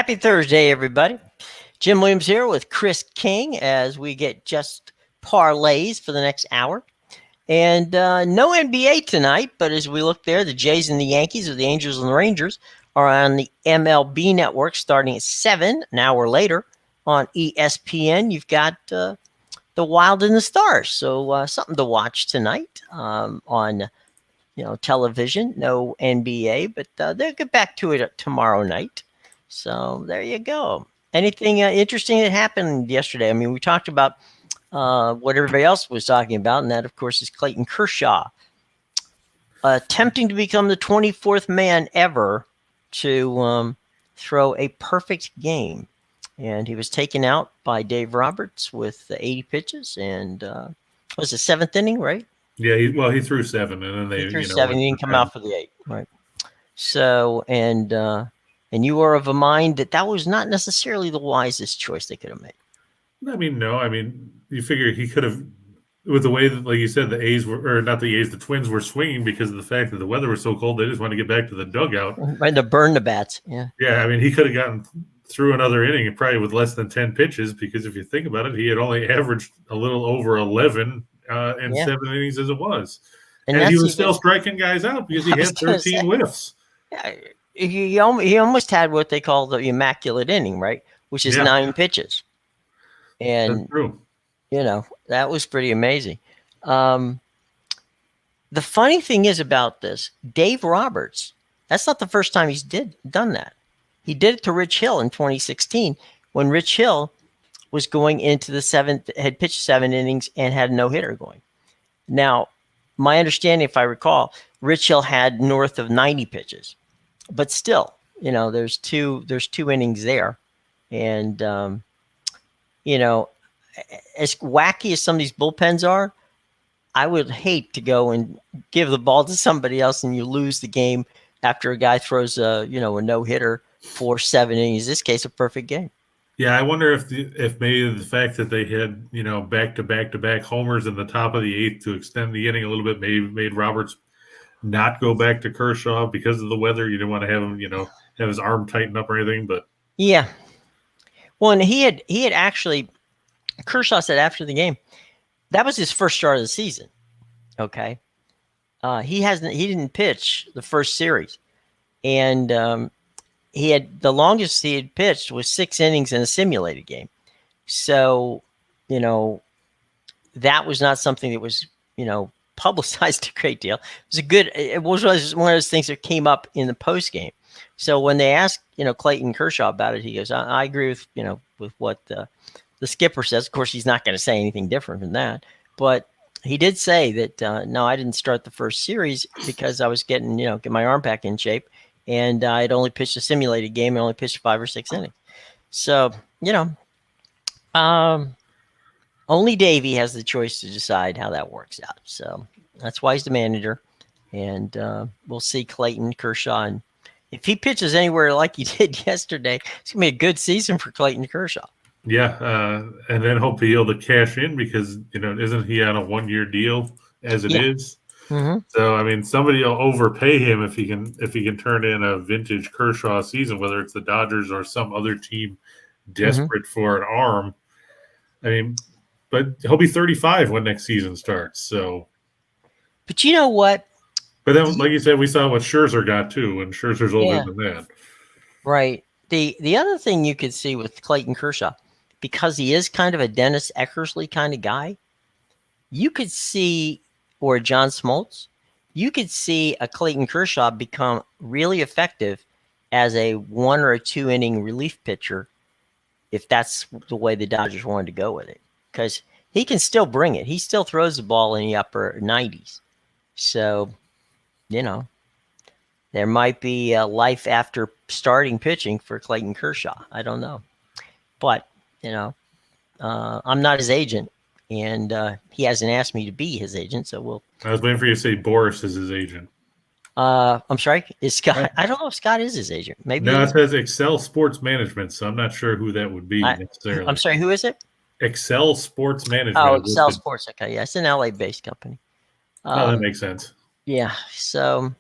Happy Thursday, everybody. Jim Williams here with Chris King as we get just parlays for the next hour. And no NBA tonight, but as we look there, the Jays and the Yankees or the Angels and the Rangers are on the MLB network starting at 7, an hour later on ESPN. You've got the Wild and the Stars. So something to watch tonight on television. No NBA, but they'll get back to it tomorrow night. So there you go. Anything interesting that happened yesterday? I mean, we talked about what everybody else was talking about, and that, of course, is Clayton Kershaw attempting to become the 24th man ever to throw a perfect game. And he was taken out by Dave Roberts with 80 pitches, and was the seventh inning, right? Yeah, he threw 7, and then they threw 7. He didn't come out for the 8, right? So, and you are of a mind that was not necessarily the wisest choice they could have made. I mean, no. I mean, you figure he could have, with the way that, like you said, the A's were, or not the A's, the Twins were swinging because of the fact that the weather was so cold. They just wanted to get back to the dugout. Right, to burn the bats. Yeah. Yeah, I mean, he could have gotten through another inning probably with less than 10 pitches because if you think about it, he had only averaged a little over 11 in 7 innings as it was. And he was still striking guys out because he had 13 whiffs. Yeah. He almost had what they call the immaculate inning, right? Which is 9 pitches. And, that's true. That was pretty amazing. The funny thing is about this, Dave Roberts, that's not the first time he's done that. He did it to Rich Hill in 2016 when Rich Hill was going into the 7th, had pitched 7 innings and had a no-hitter going. Now, my understanding, if I recall, Rich Hill had north of 90 pitches. But still, there's two innings there. And, as wacky as some of these bullpens are, I would hate to go and give the ball to somebody else and you lose the game after a guy throws a no-hitter for 7 innings. In this case, a perfect game. Yeah, I wonder if maybe the fact that they had, back-to-back homers in the top of the 8th to extend the inning a little bit maybe made Roberts not go back to Kershaw because of the weather. You didn't want to have him, have his arm tighten up or anything. But yeah, well, and he had actually, Kershaw said after the game, that was his first start of the season. Okay, he didn't pitch the first series, and the longest he had pitched was 6 innings in a simulated game. So, that was not something that was, publicized a great deal. It was one of those things that came up in the post game. So when they asked, Clayton Kershaw about it, he goes, I agree with, with what the skipper says. Of course, he's not going to say anything different than that, but he did say that, no, I didn't start the first series because I was getting my arm back in shape, and I'd only pitched a simulated game and only pitched 5 or 6 innings. So, only Davey has the choice to decide how that works out. So that's why he's the manager. And we'll see Clayton Kershaw. And if he pitches anywhere like he did yesterday, it's going to be a good season for Clayton Kershaw. Yeah. And then hopefully he'll be able to cash in because, isn't he on a 1-year deal as it is? Mm-hmm. So, I mean, somebody will overpay him if he can turn in a vintage Kershaw season, whether it's the Dodgers or some other team desperate for an arm. I mean, but he'll be 35 when next season starts. So, but you know what? But then, like you said, we saw what Scherzer got too, and Scherzer's older than that. Right. The other thing you could see with Clayton Kershaw, because he is kind of a Dennis Eckersley kind of guy, you could see, or John Smoltz, you could see a Clayton Kershaw become really effective as a 1 or a 2 inning relief pitcher if that's the way the Dodgers wanted to go with it. Because he can still bring it. He still throws the ball in the upper 90s. So, there might be a life after starting pitching for Clayton Kershaw. I don't know. But, I'm not his agent. And he hasn't asked me to be his agent. So I was waiting for you to say Boris is his agent. I'm sorry. Is Scott? I don't know if Scott is his agent. Maybe. No, it says Excel Sports Management. So I'm not sure who that would be necessarily. I'm sorry. Who is it? Excel Sports Management. Oh, Excel Sports. Okay, yeah, it's an LA-based company. That makes sense. Yeah, so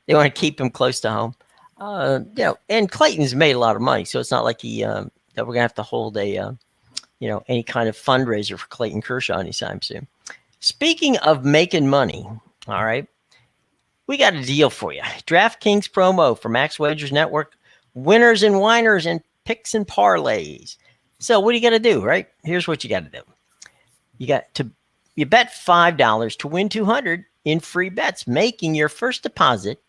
they want to keep him close to home. And Clayton's made a lot of money, so it's not like that we're gonna have to hold any kind of fundraiser for Clayton Kershaw anytime soon. Speaking of making money, all right, we got a deal for you. DraftKings promo for Max Wagers Network, winners and whiners and picks and parlays. So what do you got to do, right? Here's what you got to do. You bet $5 to win 200 in free bets, making your first deposit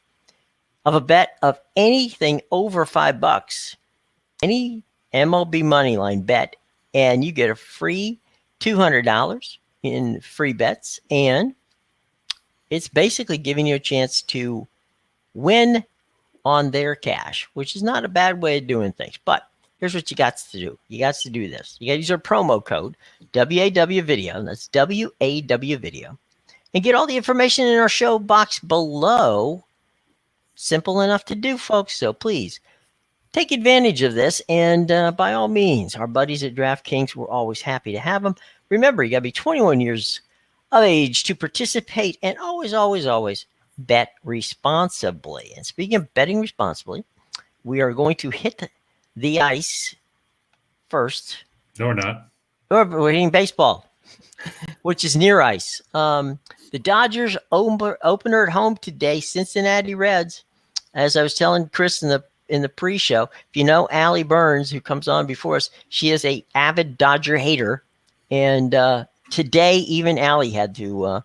of a bet of anything over $5, any MLB Moneyline bet, and you get a free $200 in free bets, and it's basically giving you a chance to win on their cash, which is not a bad way of doing things. But here's what you got to do. You got to do this. You got to use our promo code, WAW Video. That's WAW Video. And get all the information in our show box below. Simple enough to do, folks. So please take advantage of this. And by all means, our buddies at DraftKings, we're always happy to have them. Remember, you got to be 21 years of age to participate, and always bet responsibly. And speaking of betting responsibly, we are going to hit the ice first. No, we're not. We're hitting baseball, which is near ice. The Dodgers opener at home today, Cincinnati Reds. As I was telling Chris in the pre-show, if you know Allie Burns, who comes on before us, she is a avid Dodger hater, and today even Allie had to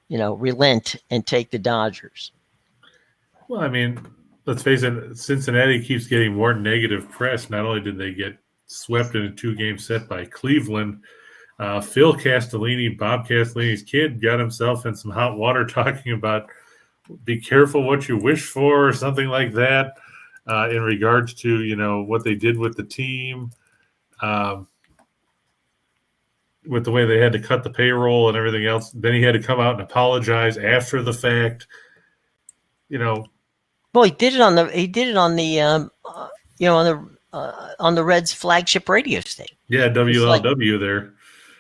relent and take the Dodgers. Well, I mean, let's face it, Cincinnati keeps getting more negative press. Not only did they get swept in a 2-game set by Cleveland, Phil Castellini, Bob Castellini's kid, got himself in some hot water talking about be careful what you wish for or something like that in regards to, what they did with the team, with the way they had to cut the payroll and everything else. Then he had to come out and apologize after the fact. Well, he did it on the Reds flagship radio station. Yeah, WLW there.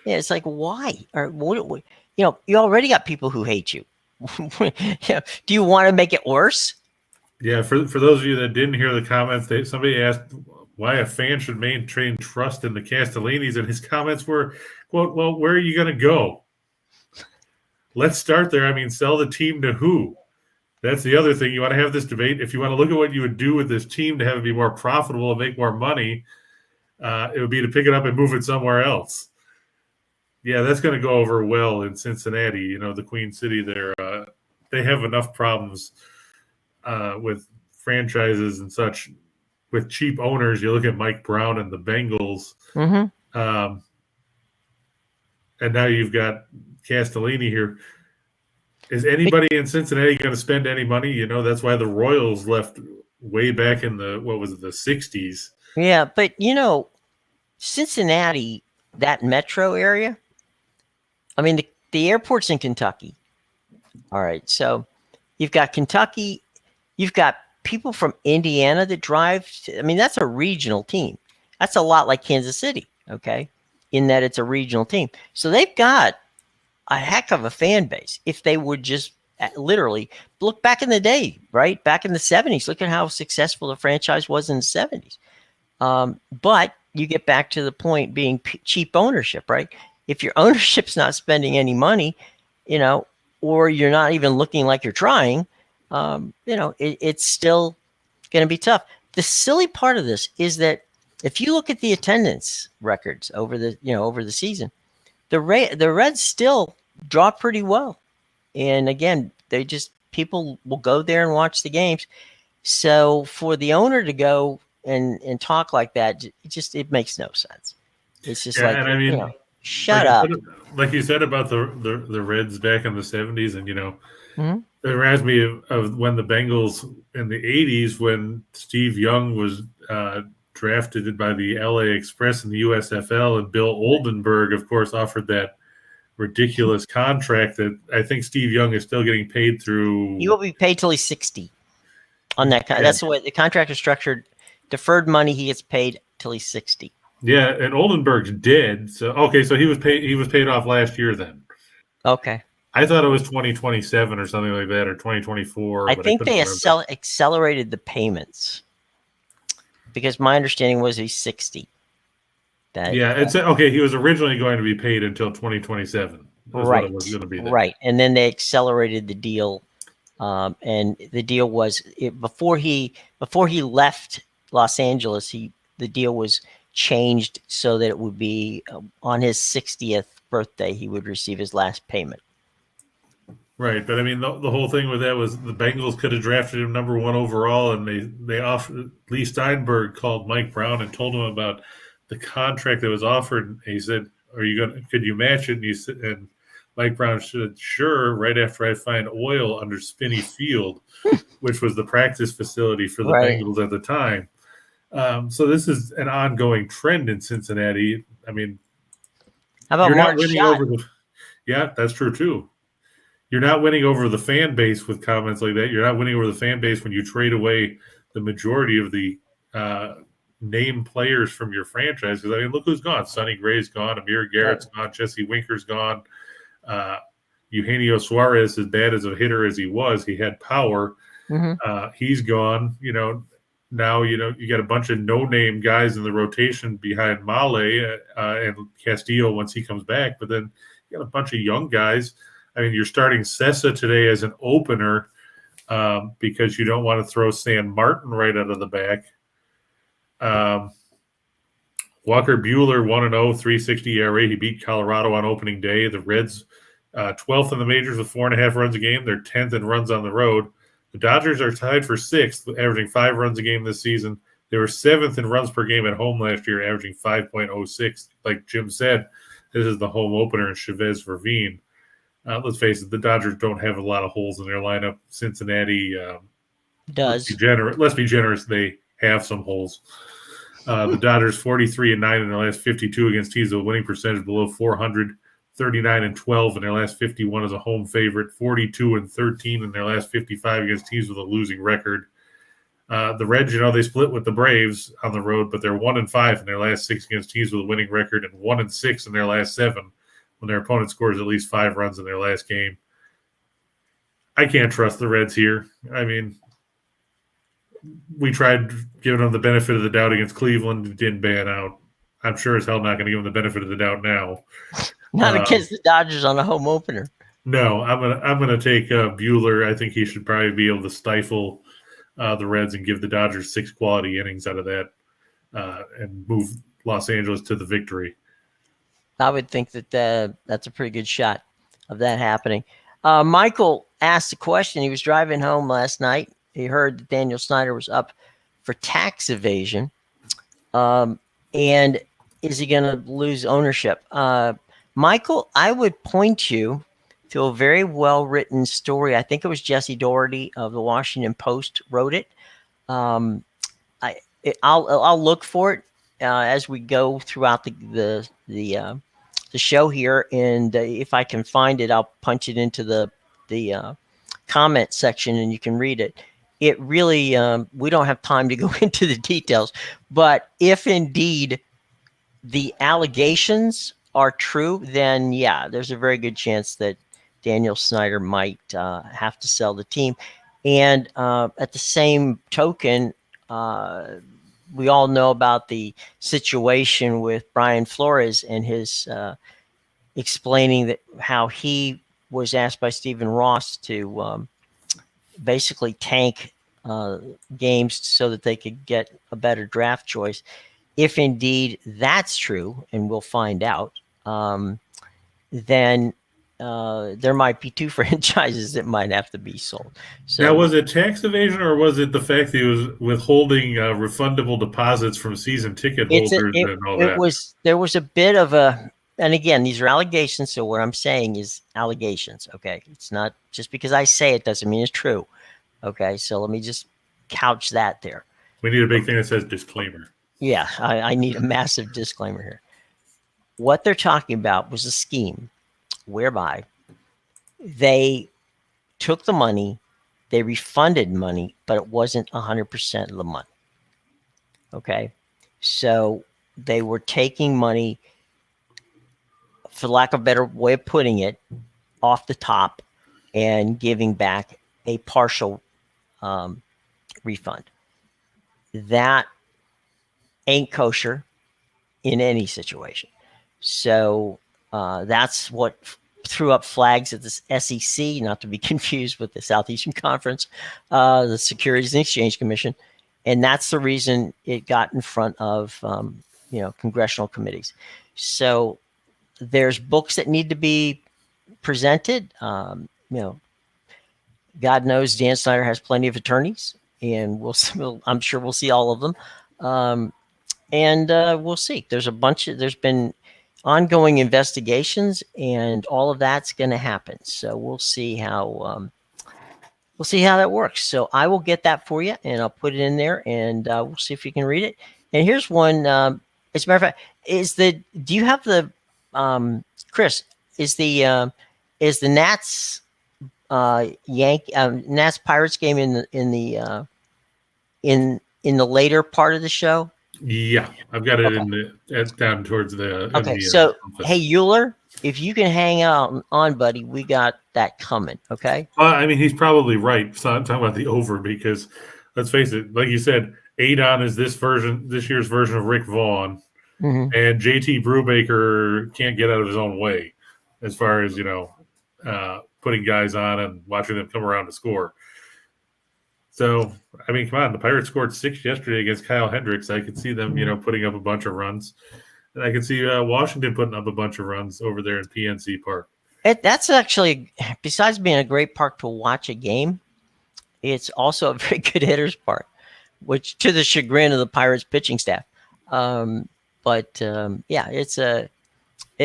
Yeah, it's like, why? Or what, you already got people who hate you. Do you want to make it worse? Yeah, for those of you that didn't hear the comments, somebody asked why a fan should maintain trust in the Castellinis, and his comments were, quote, well, where are you going to go? Let's start there. I mean, sell the team to who? That's the other thing. You want to have this debate. If you want to look at what you would do with this team to have it be more profitable and make more money, it would be to pick it up and move it somewhere else. Yeah, that's going to go over well in Cincinnati, the Queen City there. They have enough problems with franchises and such. With cheap owners, you look at Mike Brown and the Bengals. Mm-hmm. And now you've got Castellini here. Is anybody in Cincinnati going to spend any money? That's why the Royals left way back in the 60s. Yeah, but, Cincinnati, that metro area, I mean, the airport's in Kentucky. All right, so you've got Kentucky, you've got people from Indiana that drive. That's a regional team. That's a lot like Kansas City, okay, in that it's a regional team. So they've got a heck of a fan base if they would just literally look back in the day, right? Back in the 70s, look at how successful the franchise was in the 70s. But you get back to the point being cheap ownership, right? If your ownership's not spending any money, or you're not even looking like you're trying, it's still going to be tough. The silly part of this is that if you look at the attendance records over the season, the Reds still draw pretty well. And again, people will go there and watch the games. So for the owner to go and talk like that, it makes no sense. It's just shut up. Like you said about the Reds back in the 70s, and Mm-hmm. It reminds me of when the Bengals in the 80s, when Steve Young was drafted by the LA Express in the USFL, and Bill Oldenburg, of course, offered that ridiculous contract that I think Steve Young is still getting paid through. He will be paid till he's 60 on that. That's the way the contract is structured. Deferred money, he gets paid till he's 60. Yeah, and Oldenburg's dead. So he was paid off last year then. Okay. I thought it was 2027 or something like that, or 2024. I But I think couldn't they remember. accelerated the payments because my understanding was he's 60. That Yeah, it's okay. He was originally going to be paid until 2027. Is what it was right, going to be then. right, and then they accelerated the deal, and the deal was before he left Los Angeles. The deal was changed so that it would be on his 60th birthday he would receive his last payment. Right, but I mean, the whole thing with that was the Bengals could have drafted him number 1 overall, and they offered. Lee Steinberg called Mike Brown and told him about the contract that was offered. And he said, "Are you going? Could you match it?" And Mike Brown said, "Sure." Right after I find oil under Spinney Field, which was the practice facility for the Right. Bengals at the time. So this is an ongoing trend in Cincinnati. I mean, How about you're not Mark winning Schott? over the. Yeah, that's true too. You're not winning over the fan base with comments like that. You're not winning over the fan base when you trade away the majority of the name players from your franchise. Because I mean, look who's gone: Sonny Gray's gone, Amir Garrett's gone, Jesse Winker's gone, uh, Eugenio Suarez. As bad as a hitter as he was, he had power. Mm-hmm. He's gone. Now you got a bunch of no-name guys in the rotation behind Male and Castillo once he comes back. But then you got a bunch of young guys. I mean, you're starting Sessa today as an opener because you don't want to throw San Martin right out of the back. Walker Buehler 1-0, 360 ERA. He beat Colorado on opening day. The Reds 12th in the majors with 4.5 runs a game. They're 10th in runs on the road. The Dodgers are tied for 6th, averaging 5 runs a game this season. They were 7th in runs per game at home last year, averaging 5.06. Like Jim said, this is the home opener in Chavez Ravine. Let's face it, the Dodgers don't have a lot of holes in their lineup. Cincinnati Does. Let's be generous. They have some holes. The Dodgers 43-9 in their last 52 against teams with a winning percentage below 400. 39-12 in their last 51 as a home favorite. 42-13 in their last 55 against teams with a losing record. The Reds, they split with the Braves on the road, but they're 1-5 in their last 6 against teams with a winning record, and 1-6 in their last 7 when their opponent scores at least 5 runs in their last game. I can't trust the Reds here. I mean, we tried giving them the benefit of the doubt against Cleveland. It didn't ban out. I'm sure as hell not going to give them the benefit of the doubt now. Not against the Dodgers on a home opener. No, I'm gonna take Buehler. I think he should probably be able to stifle the Reds and give the Dodgers 6 quality innings out of that and move Los Angeles to the victory. I would think that that's a pretty good shot of that happening. Michael asked a question. He was driving home last night. He heard that Daniel Snyder was up for tax evasion. And is he going to lose ownership? Michael, I would point you to a very well-written story. I think it was Jesse Doherty of the Washington Post wrote it. I'll look for it as we go throughout the show here, and if I can find it, I'll punch it into the comment section, and you can read it. It really we don't have time to go into the details, but if indeed the allegations are true, then yeah, there's a very good chance that Daniel Snyder might have to sell the team. And at the same token, we all know about the situation with Brian Flores and his explaining that how he was asked by Stephen Ross to basically tank games so that they could get a better draft choice. If indeed that's true, and we'll find out, then there might be 2 franchises that might have to be sold. So now, was it tax evasion, or was it the fact that he was withholding refundable deposits from season ticket holders and all that? There was a bit of a, and again, these are allegations. So what I'm saying is allegations. Okay, it's not just because I say it doesn't mean it's true. Okay, so let me just couch that there. We need a big thing that says disclaimer. Yeah, I need a massive disclaimer here. What they're talking about was a scheme whereby they took the money, they refunded money, but it wasn't 100% of the money. Okay, so they were taking money, for lack of a better way of putting it, off the top and giving back a partial refund. That ain't kosher in any situation. So that's what threw up flags at the SEC, not to be confused with the Southeastern Conference, the Securities and Exchange Commission. And that's the reason it got in front of congressional committees. So there's books that need to be presented. God knows Dan Snyder has plenty of attorneys, and I'm sure we'll see all of them. And we'll see. There's been ongoing investigations, and all of that's going to happen. So we'll see how that works. So I will get that for you, and I'll put it in there, and we'll see if you can read it. And here's one. As a matter of fact, do you have the Chris? Is the Nats Nats Pirates game in the later part of the show? Yeah, I've got it down towards the. Okay, so hey Euler, if you can hang out on, buddy, we got that coming. Okay. I mean, he's probably right. So I'm talking about the over because, let's face it, like you said, Adon is this year's version of Rick Vaughn, and JT Brubaker can't get out of his own way as far as putting guys on and watching them come around to score. So, I mean, come on. The Pirates scored 6 yesterday against Kyle Hendricks. I could see them, putting up a bunch of runs. And I could see Washington putting up a bunch of runs over there in PNC Park. That's actually, besides being a great park to watch a game, it's also a very good hitter's park, which to the chagrin of the Pirates pitching staff. It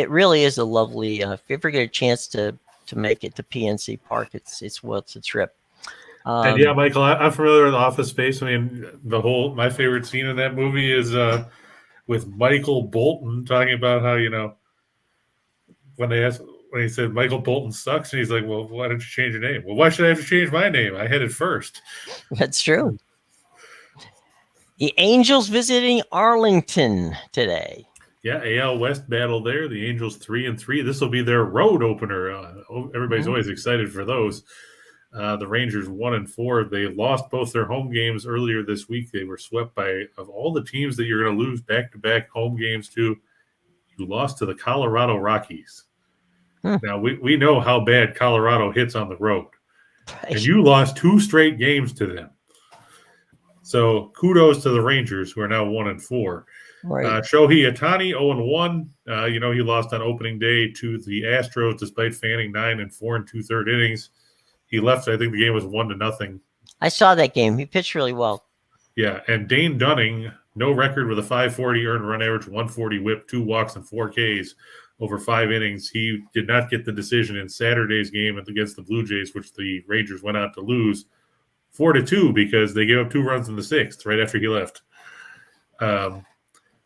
really is a lovely. If you ever get a chance to make it to PNC Park, it's a trip. And yeah, Michael, I'm familiar with Office Space. I mean, my favorite scene in that movie is with Michael Bolton talking about how when he said Michael Bolton sucks, and he's like, "Well, why don't you change your name?" Well, why should I have to change my name? I had it first. That's true. The Angels visiting Arlington today. Yeah, AL West battle there. The Angels 3-3. This will be their road opener. Everybody's always excited for those. The Rangers 1-4. They lost both their home games earlier this week. They were swept of all the teams that you're going to lose back-to-back home games to, you lost to the Colorado Rockies. Now, we know how bad Colorado hits on the road. And you lost 2 straight games to them. So kudos to the Rangers, who are now 1-4. Right. Shohei Ohtani 0-1. He lost on opening day to the Astros despite fanning 9 4 2/3 innings. He left. I think the game was 1-0. I saw that game. He pitched really well. Yeah, and Dane Dunning, no record with a 540 earned run average, 140 whip, 2 walks, and 4 Ks over 5 innings. He did not get the decision in Saturday's game against the Blue Jays, which the Rangers went out to lose 4-2 because they gave up 2 runs in the 6th right after he left. The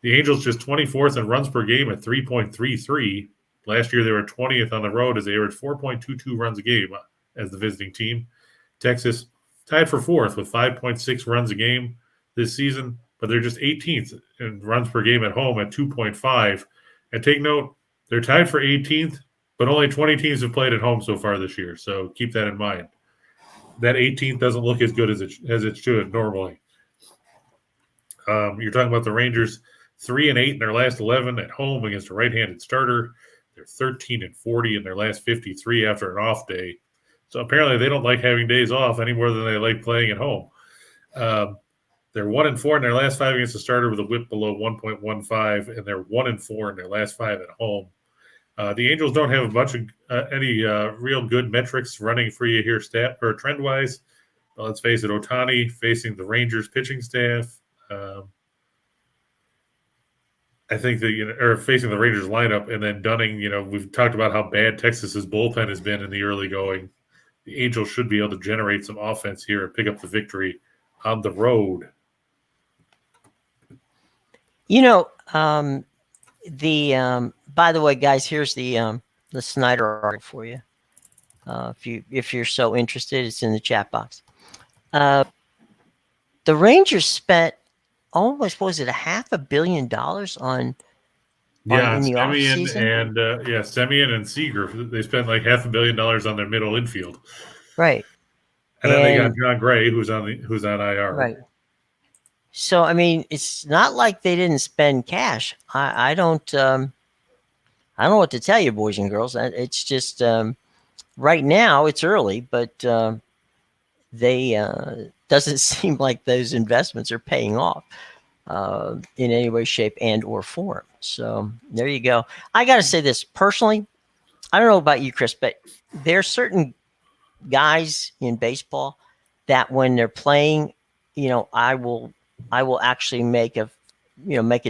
Angels just 24th in runs per game at 3.33. Last year they were 20th on the road as they averaged 4.22 runs a game as the visiting team. Texas tied for 4th with 5.6 runs a game this season, but they're just 18th in runs per game at home at 2.5. And take note, they're tied for 18th, but only 20 teams have played at home so far this year, so keep that in mind. That 18th doesn't look as good as it should normally. You're talking about the Rangers 3-8 in their last 11 at home against a right-handed starter. They're 13-40 in their last 53 after an off day. So apparently they don't like having days off any more than they like playing at home. They're 1-4 in their last 5 against a starter with a whip below 1.15, and they're 1-4 in their last 5 at home. The Angels don't have a bunch of any real good metrics running for you here stat or trend-wise. But let's face it, Ohtani facing the Rangers pitching staff. I think that or facing the Rangers lineup, and then Dunning. We've talked about how bad Texas's bullpen has been in the early going. The Angels should be able to generate some offense here and pick up the victory on the road. By the way, guys, here's the Snyder article for you. If you're so interested, it's in the chat box. The Rangers spent almost, what was it, $500 million on Yeah, in the off Semien season. and Semien and Seager. They spent like $500 million on their middle infield, Right. and then they got And John Gray, who's on IR. right. So I mean, it's not like they didn't spend cash. I don't I don't know what to tell you, boys and girls. It's just right now it's early, but they doesn't seem like those investments are paying off in any way, shape, and or form. So there you go. I got to say this personally. I don't know about you, Chris, but there's certain guys in baseball that when they're playing, I will actually make a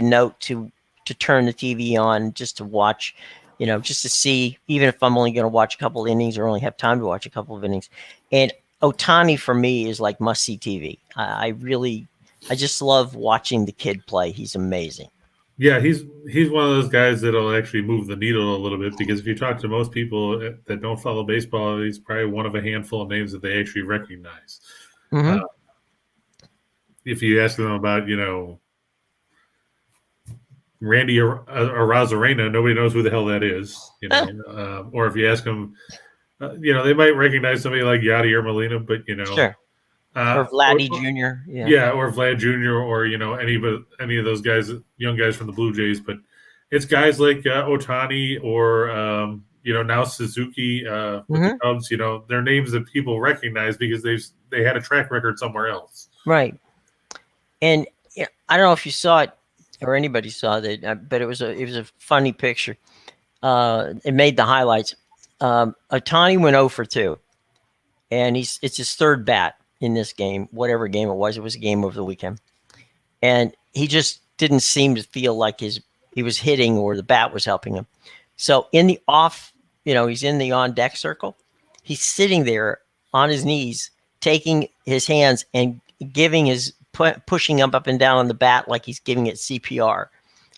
note to turn the TV on just to watch, just to see, even if I'm only going to watch a couple of innings or only have time to watch a couple of innings. And Ohtani for me is like must see TV. I just love watching the kid play. He's amazing. Yeah, he's one of those guys that'll actually move the needle a little bit, because if you talk to most people that don't follow baseball, he's probably one of a handful of names that they actually recognize. Mm-hmm. If you ask them about, Randy Arozarena, nobody knows who the hell that is, or if you ask them, they might recognize somebody like Yadier Molina, but Sure. Or Vladdy Jr. Yeah. Yeah, or Vlad Jr. or any of those guys, young guys from the Blue Jays. But it's guys like Ohtani or now Suzuki with the Cubs. They're names that people recognize because they had a track record somewhere else. Right. And I don't know if you saw it or anybody saw that, but it was a funny picture. It made the highlights. Ohtani went 0 for 2, and it's his third bat in this game, whatever game it was. It was a game over the weekend, and he just didn't seem to feel like he was hitting or the bat was helping him. So in the off, he's in the on deck circle. He's sitting there on his knees, taking his hands and giving pushing up and down on the bat like he's giving it CPR,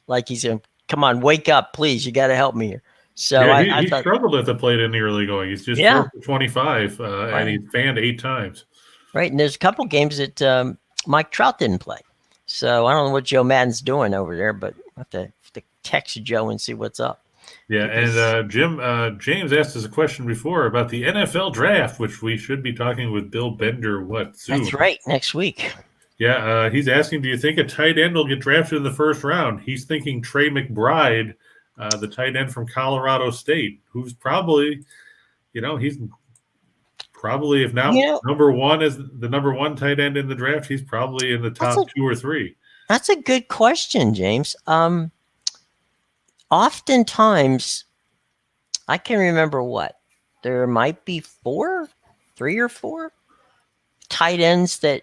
like he's saying, "Come on, wake up, please! You got to help me here." So yeah, I he thought, struggled at the plate in the early going. He's just 4 for 25, and he fanned 8 times. Right, and there's a couple games that Mike Trout didn't play. So I don't know what Joe Madden's doing over there, but I have to text Joe and see what's up. Yeah, and James asked us a question before about the NFL draft, which we should be talking with Bill Bender soon. That's right, next week. Yeah, he's asking, do you think a tight end will get drafted in the first round? He's thinking Trey McBride, the tight end from Colorado State, who's probably, he's probably, if not number one as the number one tight end in the draft, he's probably in the top 2 or 3. That's a good question, James. Oftentimes, I can remember there might be 3 or 4 tight ends that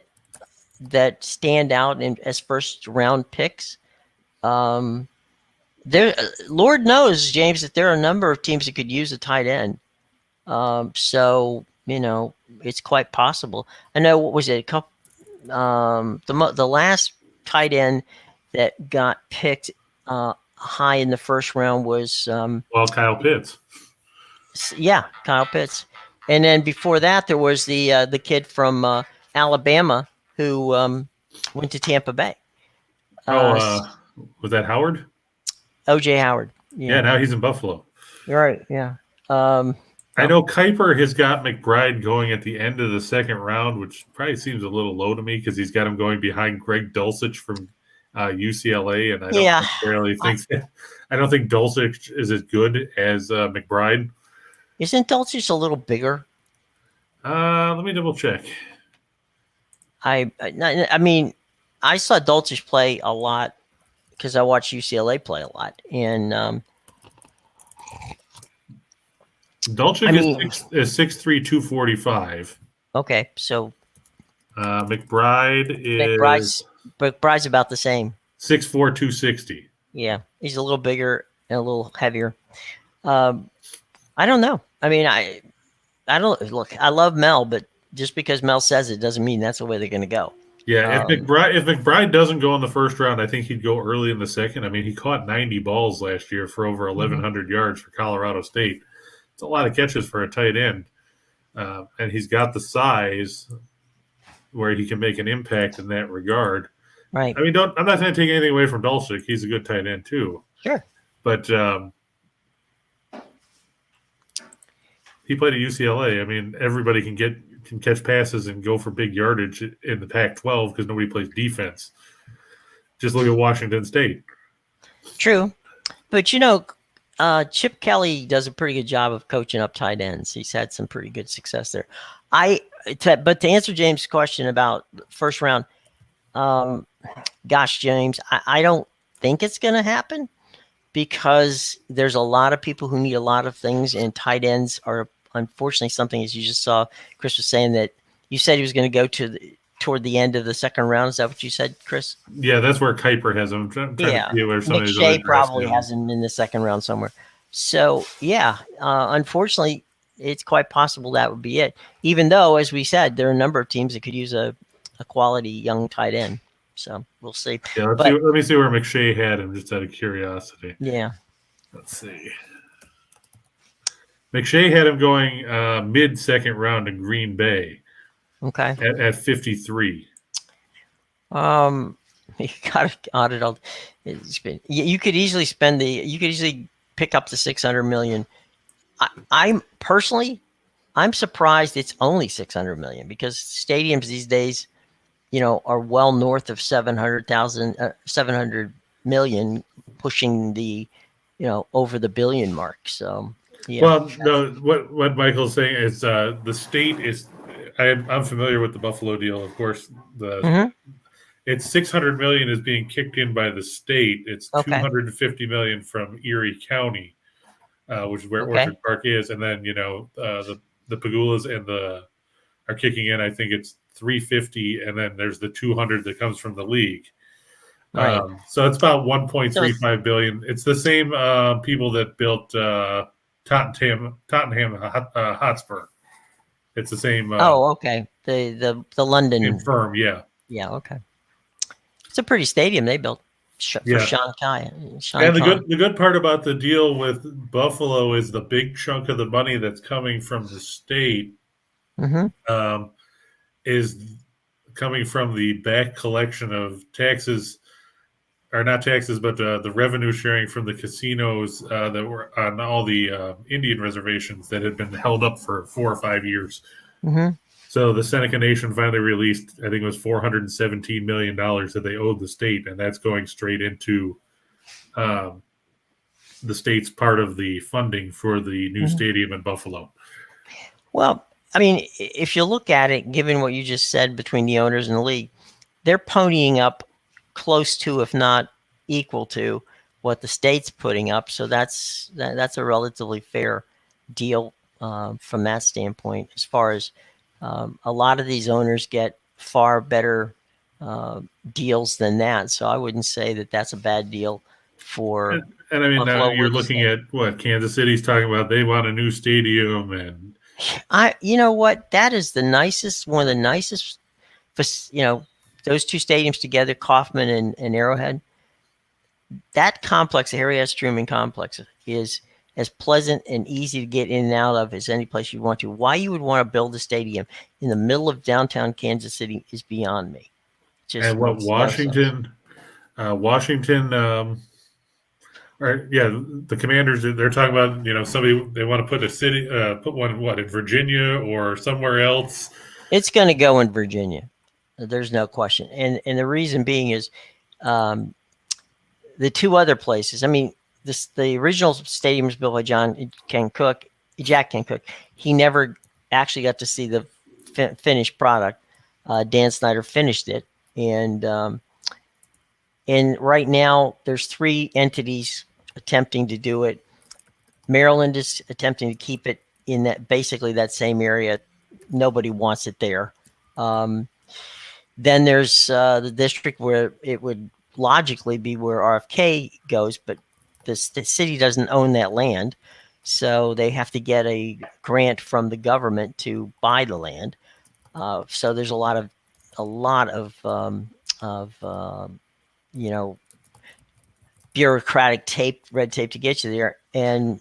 stand out as first round picks. Lord knows, James, that there are a number of teams that could use a tight end. So it's quite possible. I know, what was it? A couple, the last tight end that got picked high in the first round was Kyle Pitts. Yeah, Kyle Pitts. And then before that, there was the kid from Alabama who went to Tampa Bay. Was that Howard? O.J. Howard. Yeah, now he's in Buffalo. Right, yeah. I know Kuiper has got McBride going at the end of the second round, which probably seems a little low to me because he's got him going behind Greg Dulcich from UCLA, and I don't necessarily think I don't think Dulcich is as good as McBride. Isn't Dulcich a little bigger? Let me double check. I mean, I saw Dulcich play a lot because I watched UCLA play a lot, and Dulcich is 6'3", 245. Okay, so McBride's about the same. 6'4", 260. Yeah, he's a little bigger and a little heavier. I don't know. I mean, I don't look. I love Mel, but just because Mel says it doesn't mean that's the way they're going to go. Yeah, if McBride doesn't go in the first round, I think he'd go early in the second. I mean, he caught 90 balls last year for over 1,100 yards for Colorado State. It's a lot of catches for a tight end, and he's got the size where he can make an impact in that regard. Right. I mean, I'm not going to take anything away from Dulcich. He's a good tight end too. Sure. But he played at UCLA. I mean, everybody can catch passes and go for big yardage in the Pac-12 because nobody plays defense. Just look at Washington State. True. But, Chip Kelly does a pretty good job of coaching up tight ends. He's had some pretty good success there. But to answer James' question about first round, gosh, James, I don't think it's going to happen because there's a lot of people who need a lot of things, and tight ends are unfortunately something, as you just saw, Chris was saying that you said he was going to go toward the end of the second round. Is that what you said, Chris? Yeah, that's where Kuiper has him. I'm trying to see where some of these other McShay probably has him in the second round somewhere. So, unfortunately, it's quite possible that would be it. Even though, as we said, there are a number of teams that could use a quality young tight end. So we'll see. Yeah, let me see where McShay had him, just out of curiosity. Yeah. Let's see. McShay had him going mid-second round in Green Bay. Okay. At 53. You got to audit all. You could easily pick up the $600 million. I'm surprised it's only $600 million because stadiums these days, are well north of 700 million, pushing the, over the billion mark. So, yeah. Well, no, what Michael's saying is the state is. I'm familiar with the Buffalo deal, of course. It's $600 million is being kicked in by the state. It's $250 million from Erie County, which is where Orchard Park is, and then the Pagulas and are kicking in. I think it's $350, and then there's the $200 that comes from the league. Right. So it's about $1.35 billion. It's the same people that built Tottenham Hotspur. It's the same. The London firm, yeah. Yeah, okay. It's a pretty stadium they built for Sean Kai. And the good part about the deal with Buffalo is the big chunk of the money that's coming from the state is coming from the back collection of taxes, or not taxes, but the revenue sharing from the casinos that were on all the Indian reservations that had been held up for 4 or 5 years. So the Seneca Nation finally released, I think it was $417 million that they owed the state, and that's going straight into the state's part of the funding for the new stadium in Buffalo. Well, I mean, if you look at it, given what you just said between the owners and the league, they're ponying up close to, if not equal to, what the state's putting up. So that's a relatively fair deal from that standpoint. As far as a lot of these owners get far better deals than that, so I wouldn't say that that's a bad deal for. And I mean, now you're looking at what Kansas City's talking about. They want a new stadium, and you know what? That is one of the nicest. Those two stadiums together, Kauffman and Arrowhead. That complex, the Harry S. Truman complex, is as pleasant and easy to get in and out of as any place you want to. Why you would want to build a stadium in the middle of downtown Kansas City is beyond me. And what Washington, the Commanders, they're talking about, somebody, they want to put put one in Virginia or somewhere else. It's going to go in Virginia. There's no question. And the reason being is the two other places. I mean, the original stadium was built by Jack Ken Cook. He never actually got to see the finished product. Dan Snyder finished it. And right now there's 3 entities attempting to do it. Maryland is attempting to keep it in that same area. Nobody wants it there. Then there's the district where it would logically be where RFK goes, but the city doesn't own that land, so they have to get a grant from the government to buy the land. So there's a lot of bureaucratic red tape to get you there. And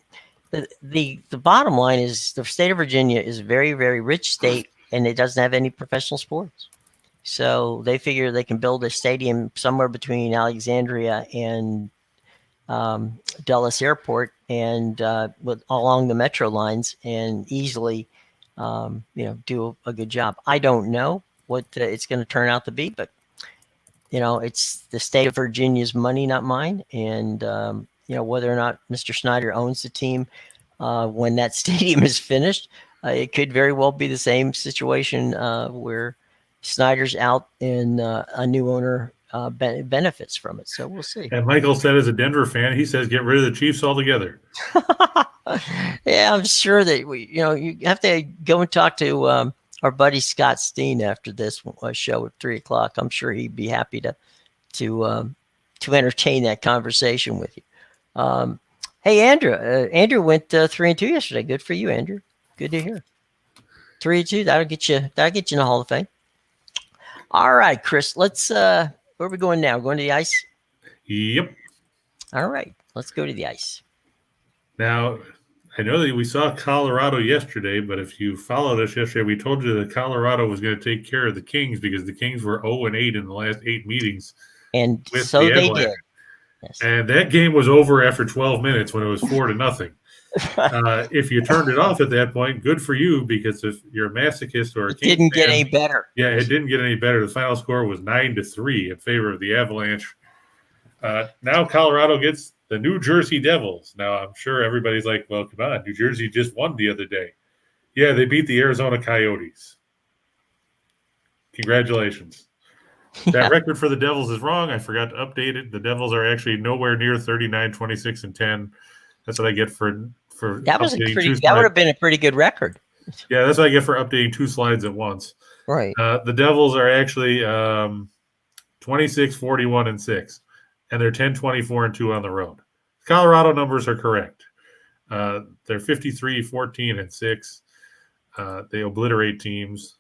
the bottom line is the state of Virginia is a very, very rich state, and it doesn't have any professional sports. So they figure they can build a stadium somewhere between Alexandria and Dulles Airport and along the metro lines and easily, do a good job. I don't know what it's going to turn out to be, but it's the state of Virginia's money, not mine. And whether or not Mr. Snyder owns the team when that stadium is finished, it could very well be the same situation where Snyder's out and a new owner benefits from it. So we'll see. And Michael said, as a Denver fan, he says, get rid of the Chiefs altogether. Yeah, I'm sure that you have to go and talk to our buddy Scott Steen after this show at 3:00. I'm sure he'd be happy to entertain that conversation with you. Hey, Andrew. Andrew went 3-2 yesterday. Good for you, Andrew. Good to hear. 3-2. That'll get you in the Hall of Fame. All right, Chris. Let's. Where are we going now? Going to the ice? Yep. All right. Let's go to the ice. Now, I know that we saw Colorado yesterday, but if you followed us yesterday, we told you that Colorado was going to take care of the Kings because the Kings were 0-8 in the last 8 meetings. And so they did. Yes. And that game was over after 12 minutes when it was 4-0. If you turned it off at that point, good for you, because if you're a masochist or a Kings didn't fan, get any better. Yeah, it didn't get any better. The final score was 9-3 in favor of the Avalanche. Now Colorado gets the New Jersey Devils. Now, I'm sure everybody's like, well, come on, New Jersey just won the other day. Yeah, they beat the Arizona Coyotes. Congratulations. Yeah. That record for the Devils is wrong. I forgot to update it. The Devils are actually nowhere near 39, 26, and 10. That's what I get for that was that would have been a pretty good record. Yeah, that's what I get for updating 2 slides at once. Right. The Devils are actually 26, 41, and 6. And they're 10, 24, and 2 on the road. Colorado numbers are correct. They're 53, 14, and 6. They obliterate teams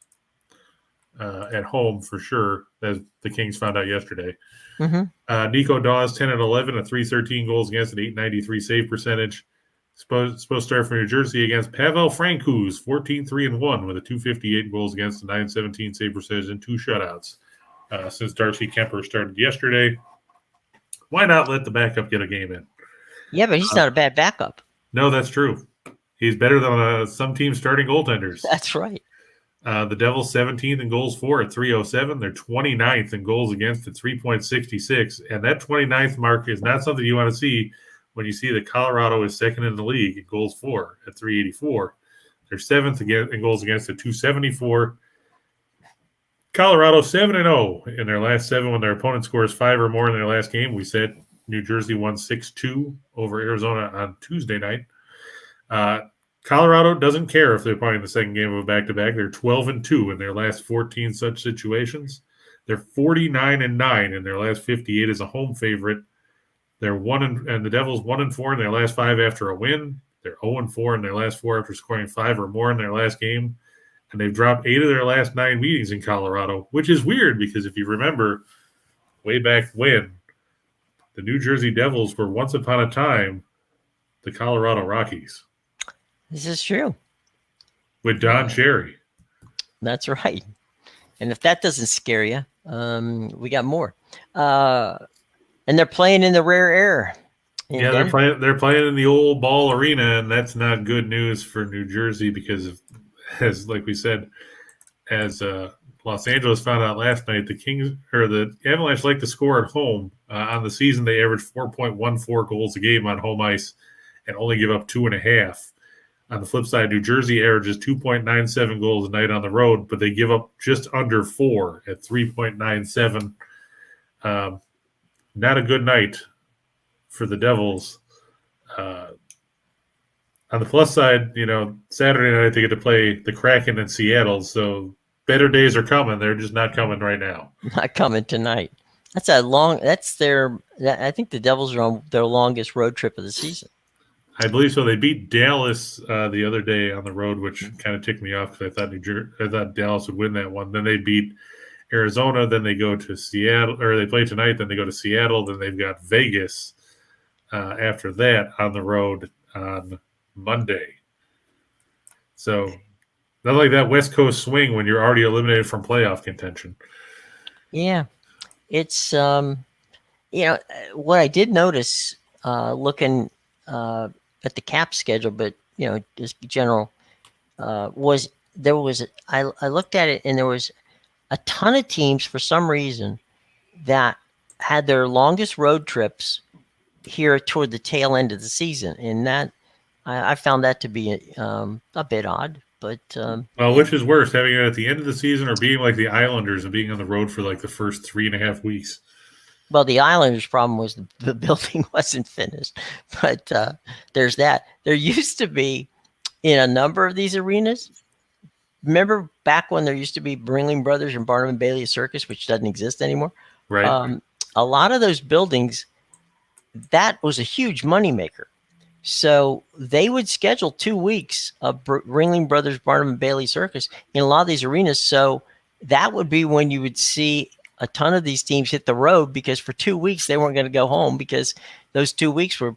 at home for sure, as the Kings found out yesterday. Mm-hmm. Nico Dawes, 10 and 11, a 313 goals against, an 893 save percentage. Supposed to start for New Jersey against Pavel Francouz, 14-3-1 with a 258 goals against, a 917 save percentage, and 2 shutouts. Since Darcy Kemper started yesterday, why not let the backup get a game in? Yeah, but he's not a bad backup. No, that's true. He's better than some teams' starting goaltenders. That's right. The Devils 17th in goals for at 307. They're 29th in goals against at 3.66. And that 29th mark is not something you want to see when you see that Colorado is second in the league in goals for at 384. They're 7th in goals against at 274. Colorado 7-0 in their last 7 when their opponent scores 5 or more in their last game. We said New Jersey won 6-2 over Arizona on Tuesday night. Colorado doesn't care if they're playing the second game of a back-to-back. They're 12-2 in their last 14 such situations. They're 49-9 in their last 58 as a home favorite. They're and the Devils 1-4 in their last 5 after a win. They're 0-4 in their last 4 after scoring 5 or more in their last game. And they've dropped 8 of their last 9 meetings in Colorado, which is weird because if you remember way back when, the New Jersey Devils were once upon a time the Colorado Rockies. This is true. With Don Cherry. That's right. And if that doesn't scare you, we got more. And they're playing in the rare air. Yeah, they're playing in the old ball arena, and that's not good news for New Jersey because of, as like we said, as Los Angeles found out last night, the Avalanche like to score at home. On the season, they average 4.14 goals a game on home ice and only give up 2.5. On the flip side, New Jersey averages 2.97 goals a night on the road, but they give up just under 4 at 3.97. Not a good night for the Devils. On the plus side, Saturday night they get to play the Kraken in Seattle, so better days are coming. They're just not coming right now. Not coming tonight. I think the Devils are on their longest road trip of the season. I believe so. They beat Dallas the other day on the road, which kind of ticked me off because I thought Dallas would win that one. Then they beat Arizona. Then they go to Seattle, or they play tonight. Then they go to Seattle. Then they've got Vegas after that on the road on Monday. So not like that West Coast swing when you're already eliminated from playoff contention. Yeah, it's what I did notice looking at the cap schedule, but just general was there was I looked at it and there was a ton of teams for some reason that had their longest road trips here toward the tail end of the season, and that I found that to be a bit odd. But well, which is worse, having it at the end of the season or being like the Islanders and being on the road for like the first 3.5 weeks? well, the Islanders' problem was the building wasn't finished, but there's that. There used to be in a number of these arenas. Remember back when there used to be Ringling Brothers and Barnum and Bailey Circus, which doesn't exist anymore? Right. A lot of those buildings, that was a huge moneymaker. So they would schedule 2 weeks of Ringling Brothers, Barnum and Bailey Circus in a lot of these arenas. So that would be when you would see a ton of these teams hit the road, because for 2 weeks they weren't going to go home, because those 2 weeks were,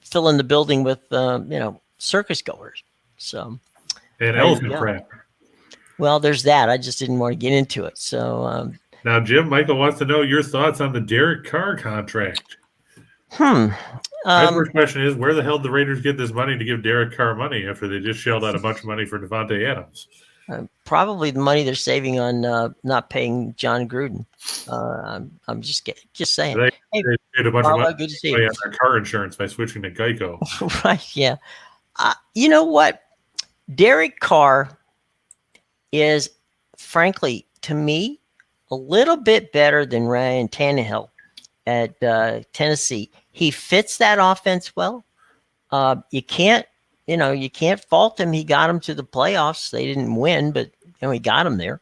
filling the building with, circus goers. So. And elephant crap. Well, there's that. I just didn't want to get into it. So now, Jim, Michael wants to know your thoughts on the Derrick Carr contract. My first question is, where the hell did the Raiders get this money to give Derrick Carr money after they just shelled out a bunch of money for Devontae Adams? Probably the money they're saving on not paying John Gruden. I'm just saying. They paid a bunch of money good to see on their car insurance by switching to Geico. Right? Yeah. You know what? Derrick Carr is, frankly, to me, a little bit better than Ryan Tannehill at Tennessee. He fits that offense well. You can't fault him. He got him to the playoffs. They didn't win, but he got him there.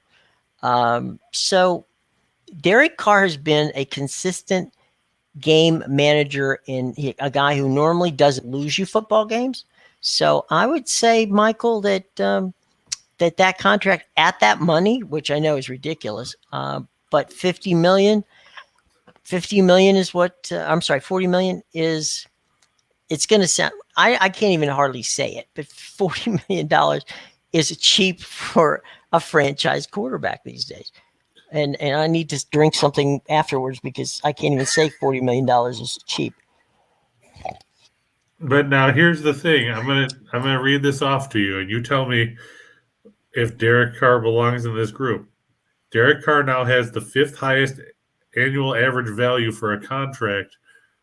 So Derrick Carr has been a consistent game manager and a guy who normally doesn't lose you football games. So I would say, Michael, that that contract at that money, which I know is ridiculous, but $50 million is what I'm sorry, $40 million is. It's going to sound. I can't even hardly say it, but $40 million is cheap for a franchise quarterback these days. And I need to drink something afterwards because I can't even say $40 million is cheap. But now here's the thing. I'm gonna read this off to you, and you tell me if Derrick Carr belongs in this group. Derrick Carr now has the 5th highest annual average value for a contract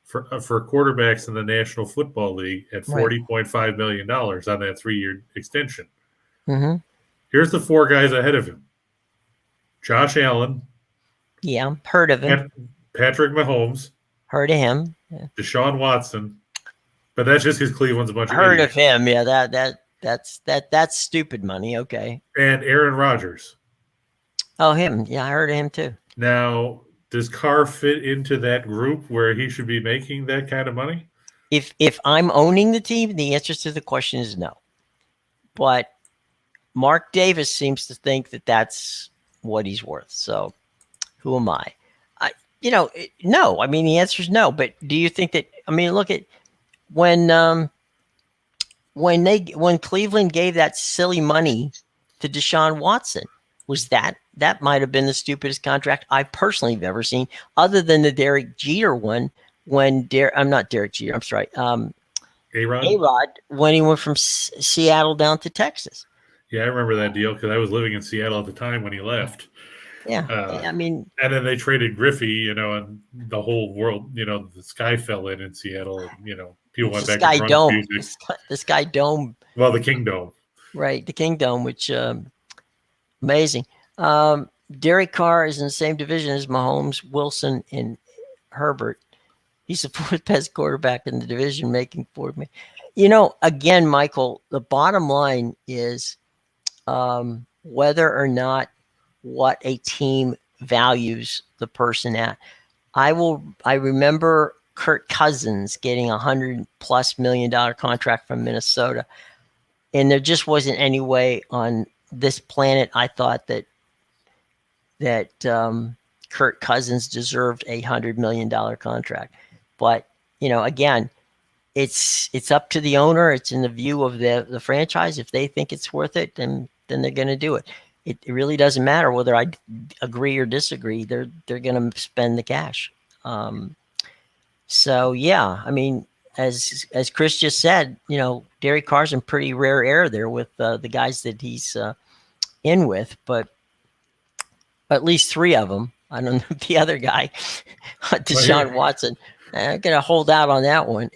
for quarterbacks in the National Football League at $40.5 million on that 3-year extension. Mm-hmm. Here's the 4 guys ahead of him: Josh Allen. Yeah, heard of him. Patrick Mahomes. Heard of him. Yeah. Deshaun Watson. But that's just because Cleveland's a bunch of heard idiots. Of him. Yeah, that's stupid money. Okay. And Aaron Rodgers. Oh, him. Yeah, I heard of him too. Now, does Carr fit into that group where he should be making that kind of money? If I'm owning the team, the answer to the question is no. But Mark Davis seems to think that that's what he's worth. So who am I? No. I mean, the answer is no. But do you think that? I mean, look at when Cleveland gave that silly money to Deshaun Watson. Was that might have been the stupidest contract I personally have ever seen, other than the Derek Jeter one. I'm not Derek Jeter. I'm sorry. A-Rod, when he went from Seattle down to Texas. Yeah, I remember that deal because I was living in Seattle at the time when he left. Yeah, I mean, and then they traded Griffey, and the whole world, the sky fell in Seattle, and people went back to grunge music. The Sky Dome. Well, the King Dome. Right, the King Dome, which amazing. Derek Carr is in the same division as Mahomes, Wilson, and Herbert. He's the 4th best quarterback in the division, making $40 million. Again, Michael, the bottom line is whether or not what a team values the person at. I remember Kirk Cousins getting $100+ million contract from Minnesota, and there just wasn't any way on this planet I thought that Kirk Cousins deserved a $100 million contract. But again, it's up to the owner. It's in the view of the franchise. If they think it's worth it, then they're going to do it. It really doesn't matter whether I agree or disagree. They're going to spend the cash. So yeah, I mean, as Chris just said, Derrick Carr's in pretty rare air there with the guys that he's in with, but at least three of them. I don't know the other guy, Deshaun Watson. I'm gonna hold out on that one.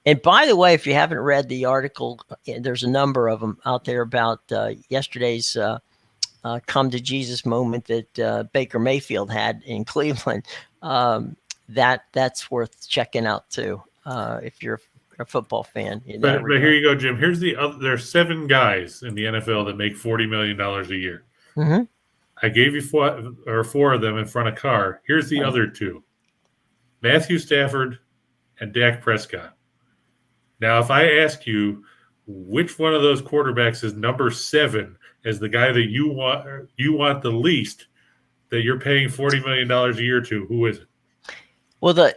And by the way, if you haven't read the article, there's a number of them out there about yesterday's come to Jesus moment that Baker Mayfield had in Cleveland. That's worth checking out too, if you're a football fan. But here you go, Jim. Here's the other. There's 7 guys in the NFL that make $40 million a year. Mm-hmm. I gave you 4 of them in front of Carr. Here's the other 2: Matthew Stafford and Dak Prescott. Now, if I ask you which one of those quarterbacks is number 7 as the guy that you want the least, that you're paying $40 million a year to, who is it? Well,